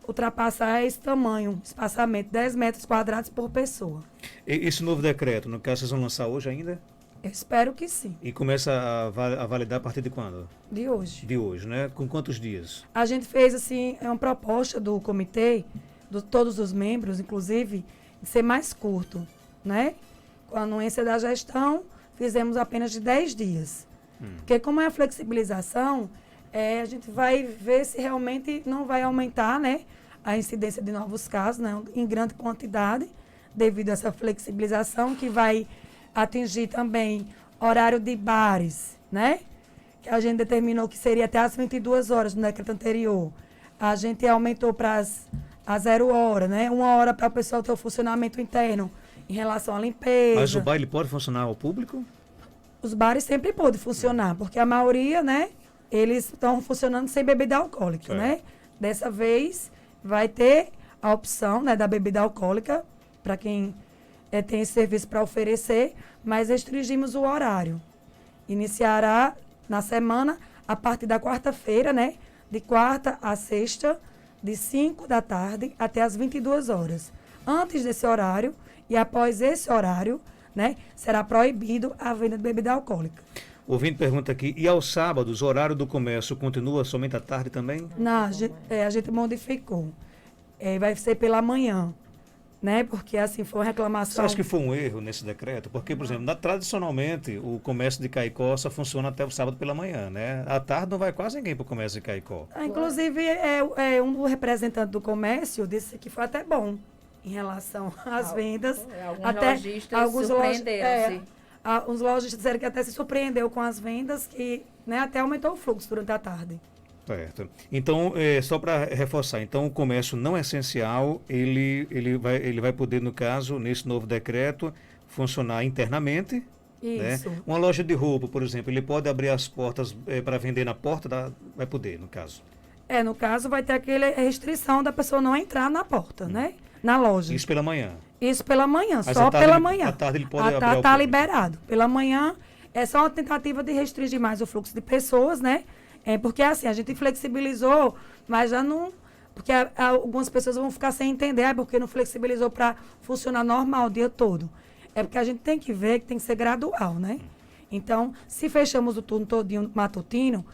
Speaker 3: ultrapassar esse tamanho, espaçamento, 10 metros quadrados por pessoa.
Speaker 1: Esse novo decreto, no caso, vocês vão lançar hoje ainda?
Speaker 3: Eu espero que sim.
Speaker 1: E começa a validar a partir de quando?
Speaker 3: De hoje.
Speaker 1: De hoje, né? Com quantos dias?
Speaker 3: A gente fez, assim, uma proposta do comitê, de todos os membros, inclusive, de ser mais curto, né? Com a anuência da gestão, fizemos apenas de 10 dias. Porque como é a flexibilização, a gente vai ver se realmente não vai aumentar, né, a incidência de novos casos, né, em grande quantidade, devido a essa flexibilização, que vai atingir também horário de bares, né? Que a gente determinou que seria até às 22 horas no decreto anterior. A gente aumentou para a 0 hora, né? 1 hora para o pessoal ter o funcionamento interno em relação à limpeza.
Speaker 1: Mas o baile pode funcionar ao público?
Speaker 3: Os bares sempre podem funcionar, porque a maioria, né, eles estão funcionando sem bebida alcoólica, né? Dessa vez vai ter a opção, né, da bebida alcoólica para quem tem esse serviço para oferecer, mas restringimos o horário. Iniciará na semana a partir da quarta-feira, né, de quarta a sexta, de 5 da tarde até as 22 horas. Antes desse horário e após esse horário, né, será proibido a venda de bebida alcoólica.
Speaker 1: O ouvinte pergunta aqui, e aos sábados, o horário do comércio continua somente à tarde também?
Speaker 3: Não, a gente modificou. Vai ser pela manhã, né, porque assim foi uma reclamação.
Speaker 1: Você acha que foi um erro nesse decreto? Porque, por exemplo, tradicionalmente, o comércio de Caicó só funciona até o sábado pela manhã, né? À tarde não vai quase ninguém para o comércio de Caicó.
Speaker 3: Inclusive, um representante do comércio disse que foi até bom em relação às vendas.
Speaker 2: Alguns lojistas surpreenderam-se.
Speaker 3: Os lojistas disseram que até se surpreendeu com as vendas, que, né, até aumentou o fluxo durante a tarde.
Speaker 1: Certo. Então, só para reforçar, então o comércio não essencial, ele vai poder, no caso, nesse novo decreto, funcionar internamente.
Speaker 3: Isso.
Speaker 1: Né? Uma loja de roupa, por exemplo, ele pode abrir as portas para vender na porta, vai poder, no caso.
Speaker 3: No caso, vai ter aquela restrição da pessoa não entrar na porta, né? Na loja.
Speaker 1: Isso pela manhã.
Speaker 3: Isso pela manhã,
Speaker 1: mas
Speaker 3: só pela manhã.
Speaker 1: À tarde ele pode abrir.
Speaker 3: Está liberado. Pela manhã é só uma tentativa de restringir mais o fluxo de pessoas, né? Porque assim, a gente flexibilizou, mas já não... Porque algumas pessoas vão ficar sem entender, porque não flexibilizou para funcionar normal o dia todo. É porque a gente tem que ver que tem que ser gradual, né? Então, se fechamos o turno todinho matutino,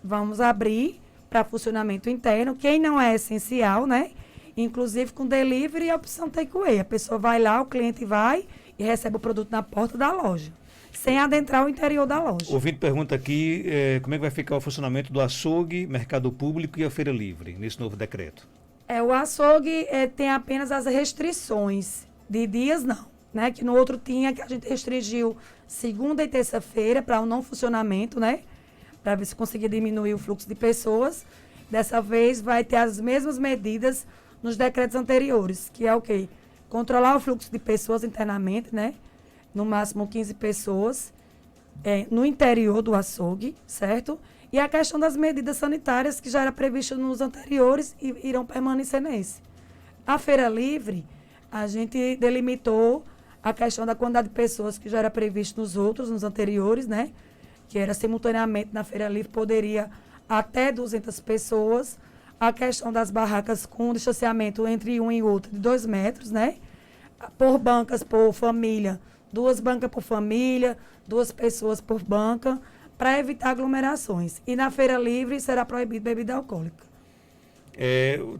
Speaker 3: vamos abrir para funcionamento interno. Quem não é essencial, né? Inclusive com delivery e a opção takeaway. A pessoa vai lá, o cliente vai e recebe o produto na porta da loja, sem adentrar o interior da loja.
Speaker 1: O ouvinte pergunta aqui como é que vai ficar o funcionamento do açougue, mercado público e a feira livre nesse novo decreto.
Speaker 3: O açougue tem apenas as restrições de dias, não. Né? Que no outro tinha, que a gente restringiu segunda e terça-feira para o não funcionamento, né? Para ver se conseguia diminuir o fluxo de pessoas. Dessa vez vai ter as mesmas medidas nos decretos anteriores, que é o quê? Controlar o fluxo de pessoas internamente, né? No máximo 15 pessoas no interior do açougue, certo? E a questão das medidas sanitárias, que já era previsto nos anteriores e irão permanecer nesse. A feira livre, a gente delimitou a questão da quantidade de pessoas que já era previsto nos anteriores, né? Que era simultaneamente na feira livre, poderia até 200 pessoas. A questão das barracas com distanciamento entre um e outro de 2 metros, né? Por bancas, por família. 2 bancas por família, 2 pessoas por banca, para evitar aglomerações. E na feira livre será proibido bebida alcoólica.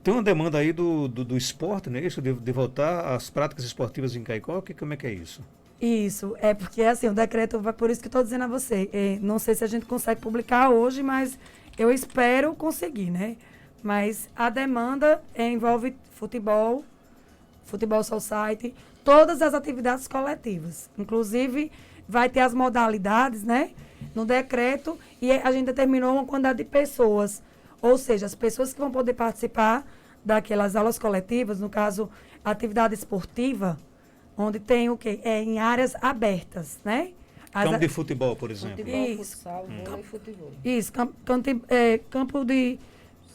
Speaker 1: Tem uma demanda aí do esporte, né? Isso, de voltar às práticas esportivas em Caicó. Como é que é isso?
Speaker 3: Isso, porque assim, o decreto, por isso que estou dizendo a você, não sei se a gente consegue publicar hoje, mas eu espero conseguir, né? Mas a demanda envolve futebol society, todas as atividades coletivas. Inclusive, vai ter as modalidades, né? No decreto, e a gente determinou uma quantidade de pessoas. Ou seja, as pessoas que vão poder participar daquelas aulas coletivas, no caso, atividade esportiva, onde tem o quê? Em áreas abertas, né?
Speaker 1: Campo de futebol, por exemplo.
Speaker 2: Futebol,
Speaker 3: Isso.
Speaker 2: futsal, vôlei e futebol.
Speaker 3: Isso, campo de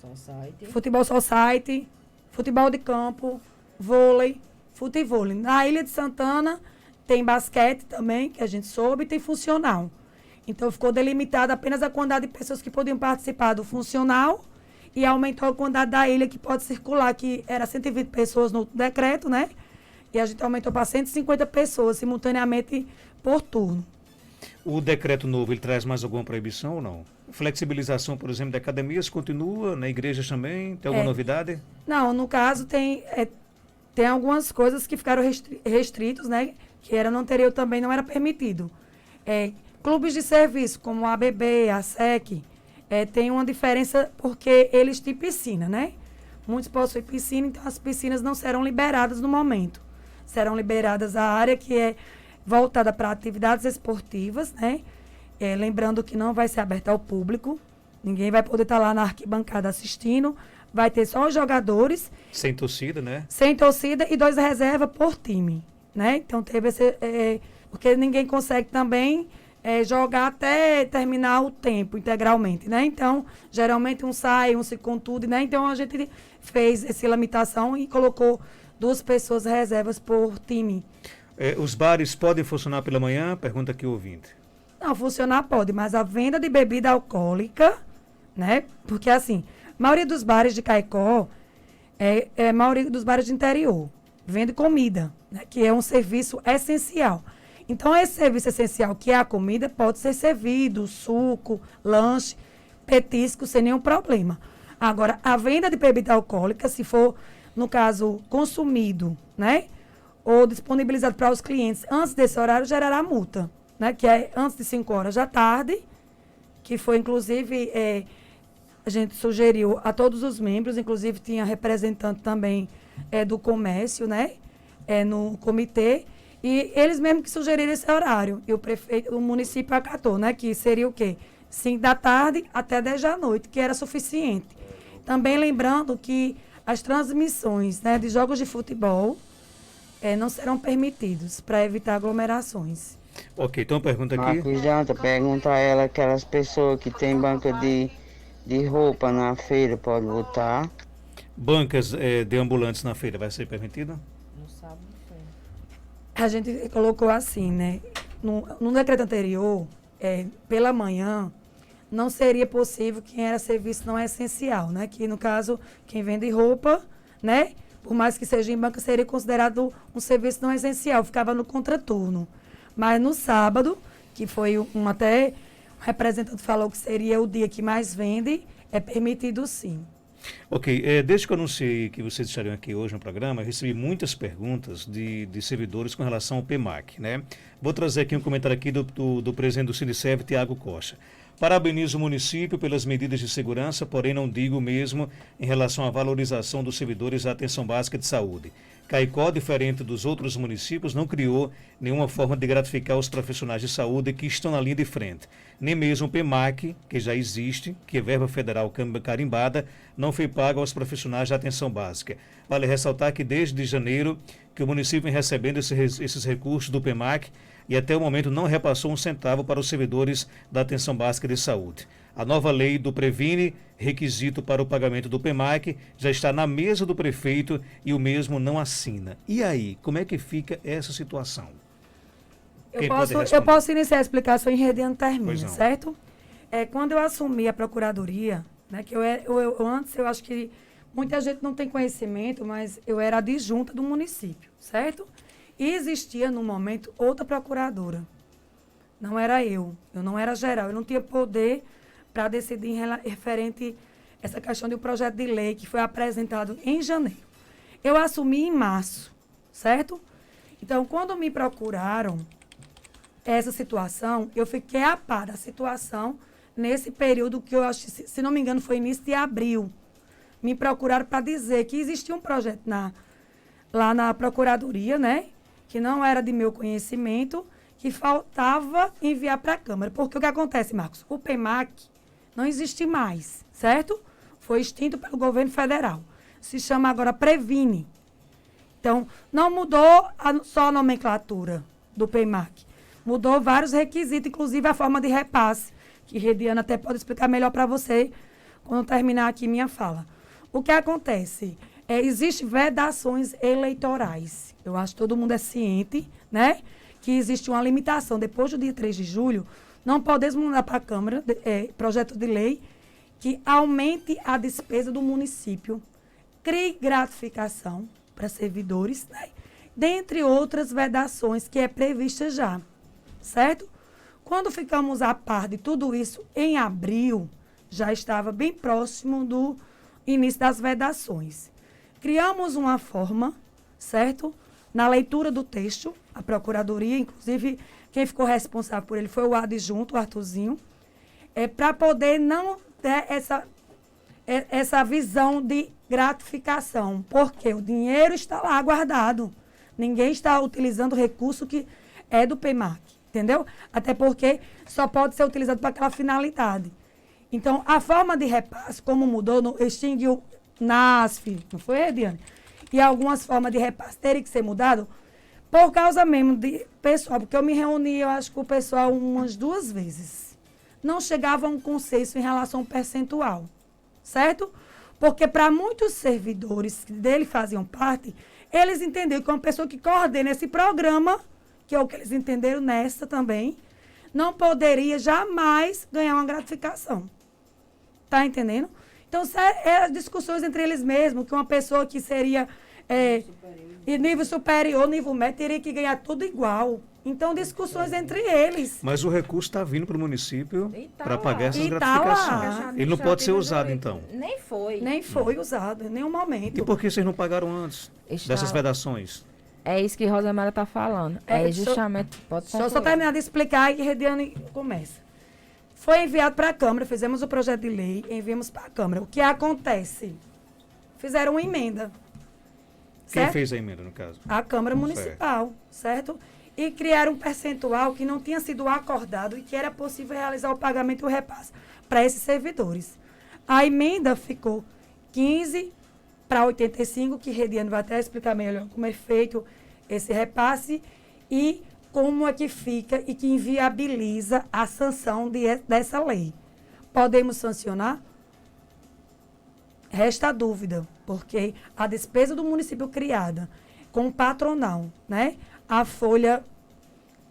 Speaker 2: Society.
Speaker 3: futebol society, futebol de campo, vôlei, futevôlei. Na Ilha de Santana tem basquete também, que a gente soube, e tem funcional. Então ficou delimitada apenas a quantidade de pessoas que podiam participar do funcional e aumentou a quantidade da ilha que pode circular, que era 120 pessoas no decreto, né? E a gente aumentou para 150 pessoas simultaneamente por turno.
Speaker 1: O decreto novo, ele traz mais alguma proibição ou não? Flexibilização, por exemplo, de academias continua, na igreja também? Tem alguma novidade?
Speaker 3: Não, no caso tem algumas coisas que ficaram restritos, né? Que era no anterior também não era permitido. Clubes de serviço, como a ABB, a SEC, tem uma diferença porque eles têm piscina, né? Muitos possuem piscina, então as piscinas não serão liberadas no momento. Serão liberadas a área que é voltada para atividades esportivas, né? Lembrando que não vai ser aberta ao público, ninguém vai poder estar lá na arquibancada assistindo, vai ter só os jogadores.
Speaker 1: Sem torcida, né?
Speaker 3: Sem torcida e 2 reservas por time, né? Então teve esse... porque ninguém consegue também jogar até terminar o tempo integralmente, né? Então, geralmente um sai, um se contunde, né? Então a gente fez essa limitação e colocou 2 pessoas reservas por time.
Speaker 1: Os bares podem funcionar pela manhã? Pergunta aqui o ouvinte.
Speaker 3: Não, funcionar pode, mas a venda de bebida alcoólica, né? Porque assim, a maioria dos bares de Caicó a maioria dos bares de interior vende comida, né? Que é um serviço essencial. Então, esse serviço essencial, que é a comida, pode ser servido, suco, lanche, petisco, sem nenhum problema. Agora, a venda de bebida alcoólica, se for, no caso, consumido, né? Ou disponibilizado para os clientes antes desse horário, gerará multa, né? Que é antes de 5 horas da tarde, que foi, inclusive, a gente sugeriu a todos os membros, inclusive tinha representante também do comércio, né? No comitê, e eles mesmos que sugeriram esse horário. E o município acatou, né? Que seria o quê? 5 da tarde até 10 da noite, que era suficiente. Também lembrando que as transmissões, né, de jogos de futebol não serão permitidos para evitar aglomerações.
Speaker 1: Ok, então pergunta aqui.
Speaker 4: Marcos Janta, pergunta a ela, aquelas pessoas que têm banca de roupa na feira, pode botar?
Speaker 1: Bancas de ambulantes na feira, vai ser permitido?
Speaker 2: No sábado, foi.
Speaker 3: A gente colocou assim, né? No decreto anterior, pela manhã, não seria possível quem era serviço não essencial, né? Que, no caso, quem vende roupa, né? Por mais que seja em banca, seria considerado um serviço não essencial, ficava no contraturno. Mas no sábado, que foi até um representante falou que seria o dia que mais vende, é permitido sim.
Speaker 1: Ok, desde que eu anunciei que vocês estariam aqui hoje no programa, eu recebi muitas perguntas de servidores com relação ao PEMAC, né? Vou trazer aqui um comentário aqui do presidente do Siniserv, Tiago Costa. Parabenizo o município pelas medidas de segurança, porém não digo mesmo em relação à valorização dos servidores da atenção básica de saúde. Caicó, diferente dos outros municípios, não criou nenhuma forma de gratificar os profissionais de saúde que estão na linha de frente. Nem mesmo o PEMAC, que já existe, que é verba federal carimbada, não foi pago aos profissionais da atenção básica. Vale ressaltar que desde janeiro que o município vem recebendo esses recursos do PEMAC e até o momento não repassou um centavo para os servidores da atenção básica de saúde. A nova lei do Previne, requisito para o pagamento do PEMAC, já está na mesa do prefeito e o mesmo não assina. E aí, como é que fica essa situação?
Speaker 3: Eu posso iniciar a explicação em Rediano termina,
Speaker 1: Pois não.
Speaker 3: certo? Quando eu assumi a procuradoria, né, que antes eu acho que muita gente não tem conhecimento, mas eu era adjunta do município, certo? E existia, no momento, outra procuradora. Não era eu não era geral, eu não tinha poder para decidir referente a essa questão de um projeto de lei que foi apresentado em janeiro. Eu assumi em março, certo? Então, quando me procuraram essa situação, eu fiquei a par da situação nesse período que eu acho, se não me engano, foi início de abril. Me procuraram para dizer que existia um projeto lá na procuradoria, né? Que não era de meu conhecimento, que faltava enviar para a Câmara. Porque o que acontece, Marcos? O PEMAC não existe mais, certo? Foi extinto pelo governo federal. Se chama agora Previne. Então, não mudou só a nomenclatura do PEMAC. Mudou vários requisitos, inclusive a forma de repasse, que Rediana até pode explicar melhor para você quando terminar aqui minha fala. O que acontece? Existem vedações eleitorais. Eu acho que todo mundo é ciente, né? Que existe uma limitação. Depois do dia 3 de julho, não podemos mandar para a Câmara projeto de lei que aumente a despesa do município, crie gratificação para servidores, né? Dentre outras vedações que é prevista já, certo? Quando ficamos a par de tudo isso, em abril, já estava bem próximo do início das vedações. Criamos uma forma, certo? Na leitura do texto, a Procuradoria, inclusive, quem ficou responsável por ele foi o adjunto, o Arthurzinho, para poder não ter essa visão de gratificação, porque o dinheiro está lá guardado. Ninguém está utilizando o recurso que é do PEMAC, entendeu? Até porque só pode ser utilizado para aquela finalidade. Então, a forma de repasse, como mudou, extinguiu NASF, não foi, Ediane? E algumas formas de repasse terem que ser mudado por causa mesmo de pessoal, porque eu me reuni, eu acho que o pessoal umas 2 vezes. Não chegava a um consenso em relação ao percentual, certo? Porque para muitos servidores que dele faziam parte, eles entenderam que uma pessoa que coordena esse programa, que é o que eles entenderam nessa também, não poderia jamais ganhar uma gratificação. Tá entendendo? Então, eram discussões entre eles mesmos, que uma pessoa que seria nível superior, nível médio, teria que ganhar tudo igual. Então, discussões entre eles.
Speaker 1: Mas o recurso está vindo para o município para pagar essas
Speaker 3: E tá
Speaker 1: gratificações.
Speaker 3: lá.
Speaker 1: Ele não pode ser usado, então.
Speaker 2: Nem foi.
Speaker 3: Nem foi usado em nenhum momento.
Speaker 1: E por que vocês não pagaram antes dessas vedações?
Speaker 2: É isso que Rosemara está falando. Justamente. Pode
Speaker 3: Só terminar de explicar e Rediane começa. Foi enviado para a Câmara, fizemos o projeto de lei, enviamos para a Câmara. O que acontece? Fizeram uma emenda.
Speaker 1: Quem
Speaker 3: Certo?
Speaker 1: fez a emenda, no caso?
Speaker 3: A Câmara Municipal, certo? E criaram um percentual que não tinha sido acordado e que era possível realizar o pagamento e o repasse para esses servidores. A emenda ficou 15 para 85, que Rediane vai até explicar melhor como é feito esse repasse e como é que fica e que inviabiliza a sanção dessa lei. Podemos sancionar? Resta a dúvida, porque a despesa do município criada com o patronal, né? A folha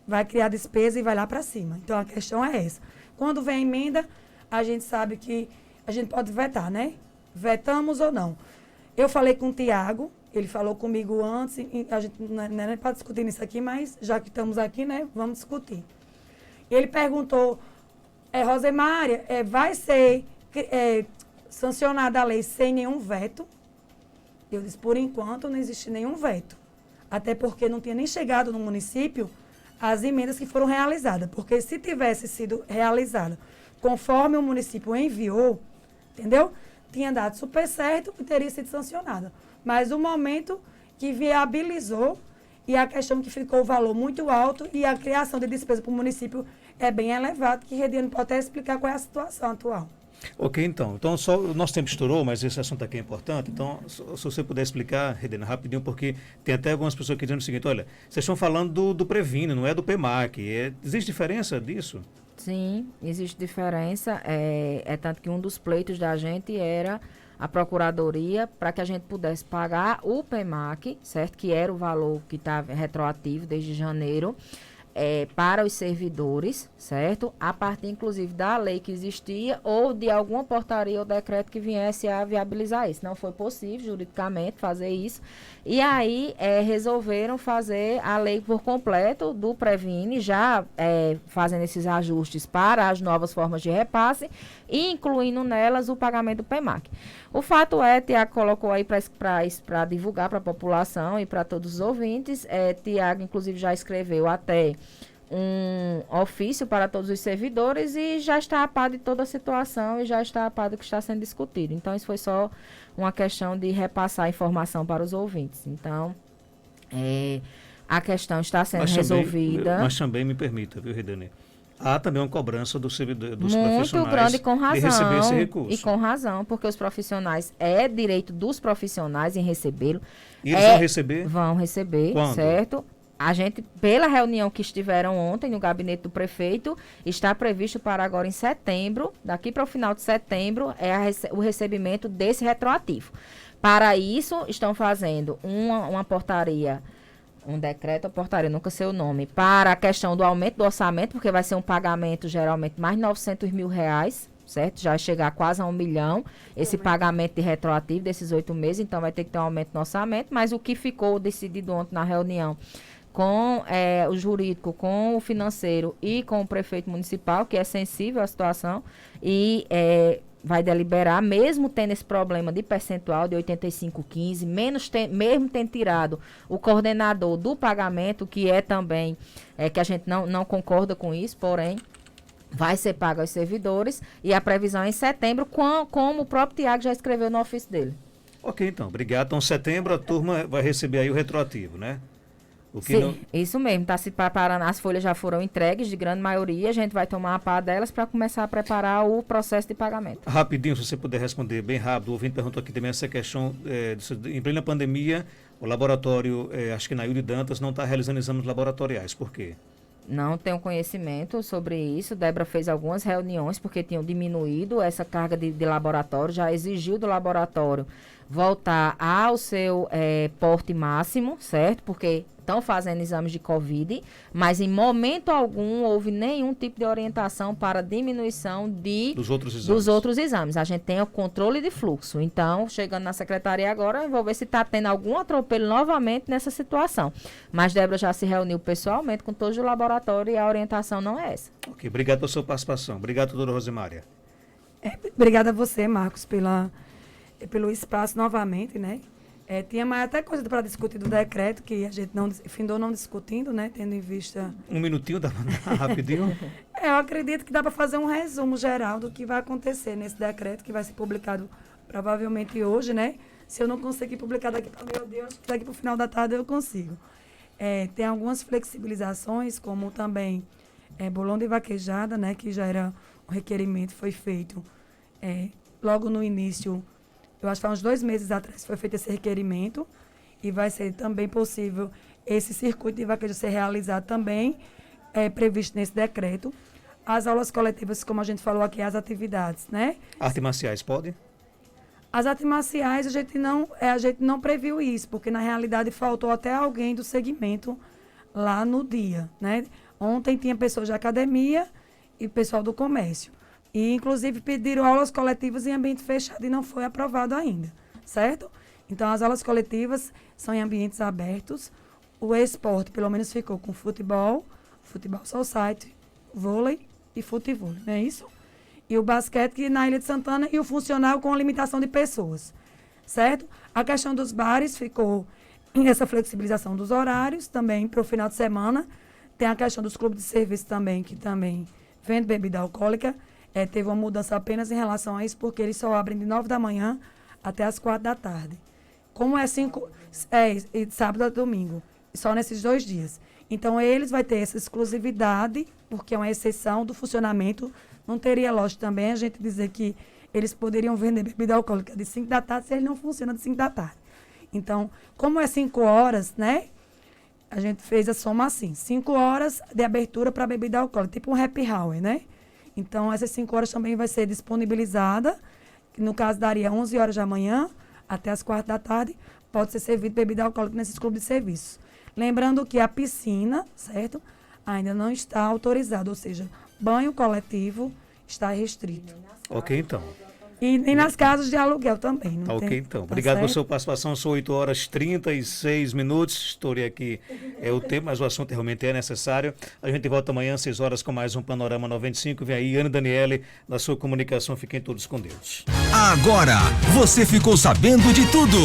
Speaker 3: vai criar despesa e vai lá para cima. Então, a questão é essa. Quando vem a emenda, a gente sabe que a gente pode vetar, né? Vetamos ou não. Eu falei com o Tiago, ele falou comigo antes, e a gente não é para discutir nisso aqui, mas já que estamos aqui, né, vamos discutir. Ele perguntou, Rosemária, vai ser sancionada a lei sem nenhum veto? Eu disse, por enquanto não existe nenhum veto. Até porque não tinha nem chegado no município as emendas que foram realizadas. Porque se tivesse sido realizada conforme o município enviou, entendeu? Tinha dado super certo e teria sido sancionada. Mas o momento que viabilizou e a questão que ficou o valor muito alto e a criação de despesa para o município é bem elevado, que Rediane pode até explicar qual é a situação atual.
Speaker 1: Ok, então só o nosso tempo estourou, mas esse assunto aqui é importante. Então, se você puder explicar, Rediane, rapidinho, porque tem até algumas pessoas que dizem o seguinte, olha, vocês estão falando do Previne, não é do PEMAC. Existe diferença disso?
Speaker 2: Sim, existe diferença. É tanto que um dos pleitos da gente era a Procuradoria para que a gente pudesse pagar o PEMAC, certo? Que era o valor que estava retroativo desde janeiro, para os servidores, certo? A partir, inclusive, da lei que existia ou de alguma portaria ou decreto que viesse a viabilizar isso. Não foi possível, juridicamente, fazer isso. E aí, resolveram fazer a lei por completo do Previne, já fazendo esses ajustes para as novas formas de repasse e incluindo nelas o pagamento do PEMAC. O fato Tiago colocou aí para divulgar para a população e para todos os ouvintes. Tiago, inclusive, já escreveu até um ofício para todos os servidores e já está a par de toda a situação e já está a par do que está sendo discutido. Então, isso foi só uma questão de repassar a informação para os ouvintes. Então, A questão está sendo
Speaker 1: Mas
Speaker 2: resolvida.
Speaker 1: Mas também me permita, viu, Redane? Há também uma cobrança dos
Speaker 2: Muito
Speaker 1: profissionais
Speaker 2: grande, com razão.
Speaker 1: de receber esse recurso.
Speaker 2: E com razão, porque os profissionais, é direito dos profissionais em recebê-lo.
Speaker 1: E eles vão receber?
Speaker 2: Vão receber,
Speaker 1: Quando?
Speaker 2: certo? A gente, pela reunião que estiveram ontem no gabinete do prefeito, está previsto para agora em setembro, daqui para o final de setembro, o recebimento desse retroativo. Para isso, estão fazendo uma portaria, um decreto ou portaria, nunca sei o nome, para a questão do aumento do orçamento, porque vai ser um pagamento geralmente mais de R$900 mil, certo? Já vai chegar quase a R$1 milhão, esse pagamento de retroativo desses 8 meses, então vai ter que ter um aumento no orçamento, mas o que ficou decidido ontem na reunião com o jurídico, com o financeiro e com o prefeito municipal, que é sensível à situação, e vai deliberar, mesmo tendo esse problema de percentual de 85,15, mesmo tendo tirado o coordenador do pagamento, que é também, que a gente não concorda com isso, porém, vai ser pago aos servidores, e a previsão é em setembro, como o próprio Tiago já escreveu no ofício dele.
Speaker 1: Ok, então, obrigado. Então, setembro a turma vai receber aí o retroativo, né?
Speaker 2: Sim, isso mesmo, está se preparando, as folhas já foram entregues, de grande maioria, a gente vai tomar a par delas para começar a preparar o processo de pagamento.
Speaker 1: Rapidinho, se você puder responder bem rápido, o ouvinte perguntou aqui também essa questão, em plena pandemia, o laboratório, acho que na Yuri Dantas, não está realizando exames laboratoriais, por quê?
Speaker 2: Não tenho conhecimento sobre isso. Débora fez algumas reuniões porque tinham diminuído essa carga de laboratório, já exigiu do laboratório voltar ao seu porte máximo, certo? Porque estão fazendo exames de Covid, mas em momento algum houve nenhum tipo de orientação para diminuição dos outros exames. A gente tem o controle de fluxo. Então, chegando na secretaria agora, eu vou ver se está tendo algum atropelo novamente nessa situação. Mas Débora já se reuniu pessoalmente com todos os laboratórios e a orientação não é essa.
Speaker 1: Ok, obrigado pela sua participação. Obrigado, doutora Rosimária.
Speaker 3: Obrigada a você, Marcos, pelo espaço novamente, né? Tinha mais até coisa para discutir do decreto, que a gente findou não discutindo, né? Tendo em vista...
Speaker 1: Um minutinho, dá para rapidinho?
Speaker 3: Eu acredito que dá para fazer um resumo geral do que vai acontecer nesse decreto, que vai ser publicado provavelmente hoje, né? Se eu não conseguir publicar daqui para meu Deus, daqui para o final da tarde eu consigo. Tem algumas flexibilizações, como também bolão de vaquejada, né? Que já era um requerimento, foi feito logo no início. Eu acho que há uns 2 meses atrás foi feito esse requerimento e vai ser também possível esse circuito de vaquejada ser realizado também, previsto nesse decreto. As aulas coletivas, como a gente falou aqui, as atividades, né?
Speaker 1: Artes marciais, pode?
Speaker 3: As artes marciais, a gente não previu isso, porque na realidade faltou até alguém do segmento lá no dia, né? Ontem tinha pessoas de academia e pessoal do comércio. E, inclusive, pediram aulas coletivas em ambiente fechado e não foi aprovado ainda, certo? Então, as aulas coletivas são em ambientes abertos. O esporte, pelo menos, ficou com futebol society, vôlei e futevôlei, não é isso? E o basquete na Ilha de Santana e o funcional com a limitação de pessoas, certo? A questão dos bares ficou nessa flexibilização dos horários também para o final de semana. Tem a questão dos clubes de serviço também, que também vende bebida alcoólica. Teve uma mudança apenas em relação a isso, porque eles só abrem de 9 da manhã até as 4 da tarde. Como sábado a domingo, só nesses 2 dias. Então, eles vão ter essa exclusividade, porque é uma exceção do funcionamento. Não teria lógica também a gente dizer que eles poderiam vender bebida alcoólica de 5 da tarde se ele não funciona de 5 da tarde. Então, como é 5 horas, né? A gente fez a soma assim, 5 horas de abertura para bebida alcoólica, tipo um happy hour, né? Então, essas 5 horas também vai ser disponibilizada. No caso, daria 11 horas da manhã até as 4 da tarde. Pode ser servido bebida alcoólica nesses clubes de serviço. Lembrando que a piscina, certo? Ainda não está autorizada. Ou seja, banho coletivo está restrito.
Speaker 1: Ok, então.
Speaker 3: E nem nas casas de aluguel também.
Speaker 1: Tá ok, então. Obrigado pela sua participação. São 8h36. Estourei aqui o tempo, mas o assunto realmente é necessário. A gente volta amanhã às 6 horas com mais um Panorama 95. Vem aí, Ana Daniele, na sua comunicação. Fiquem todos com Deus.
Speaker 5: Agora, você ficou sabendo de tudo.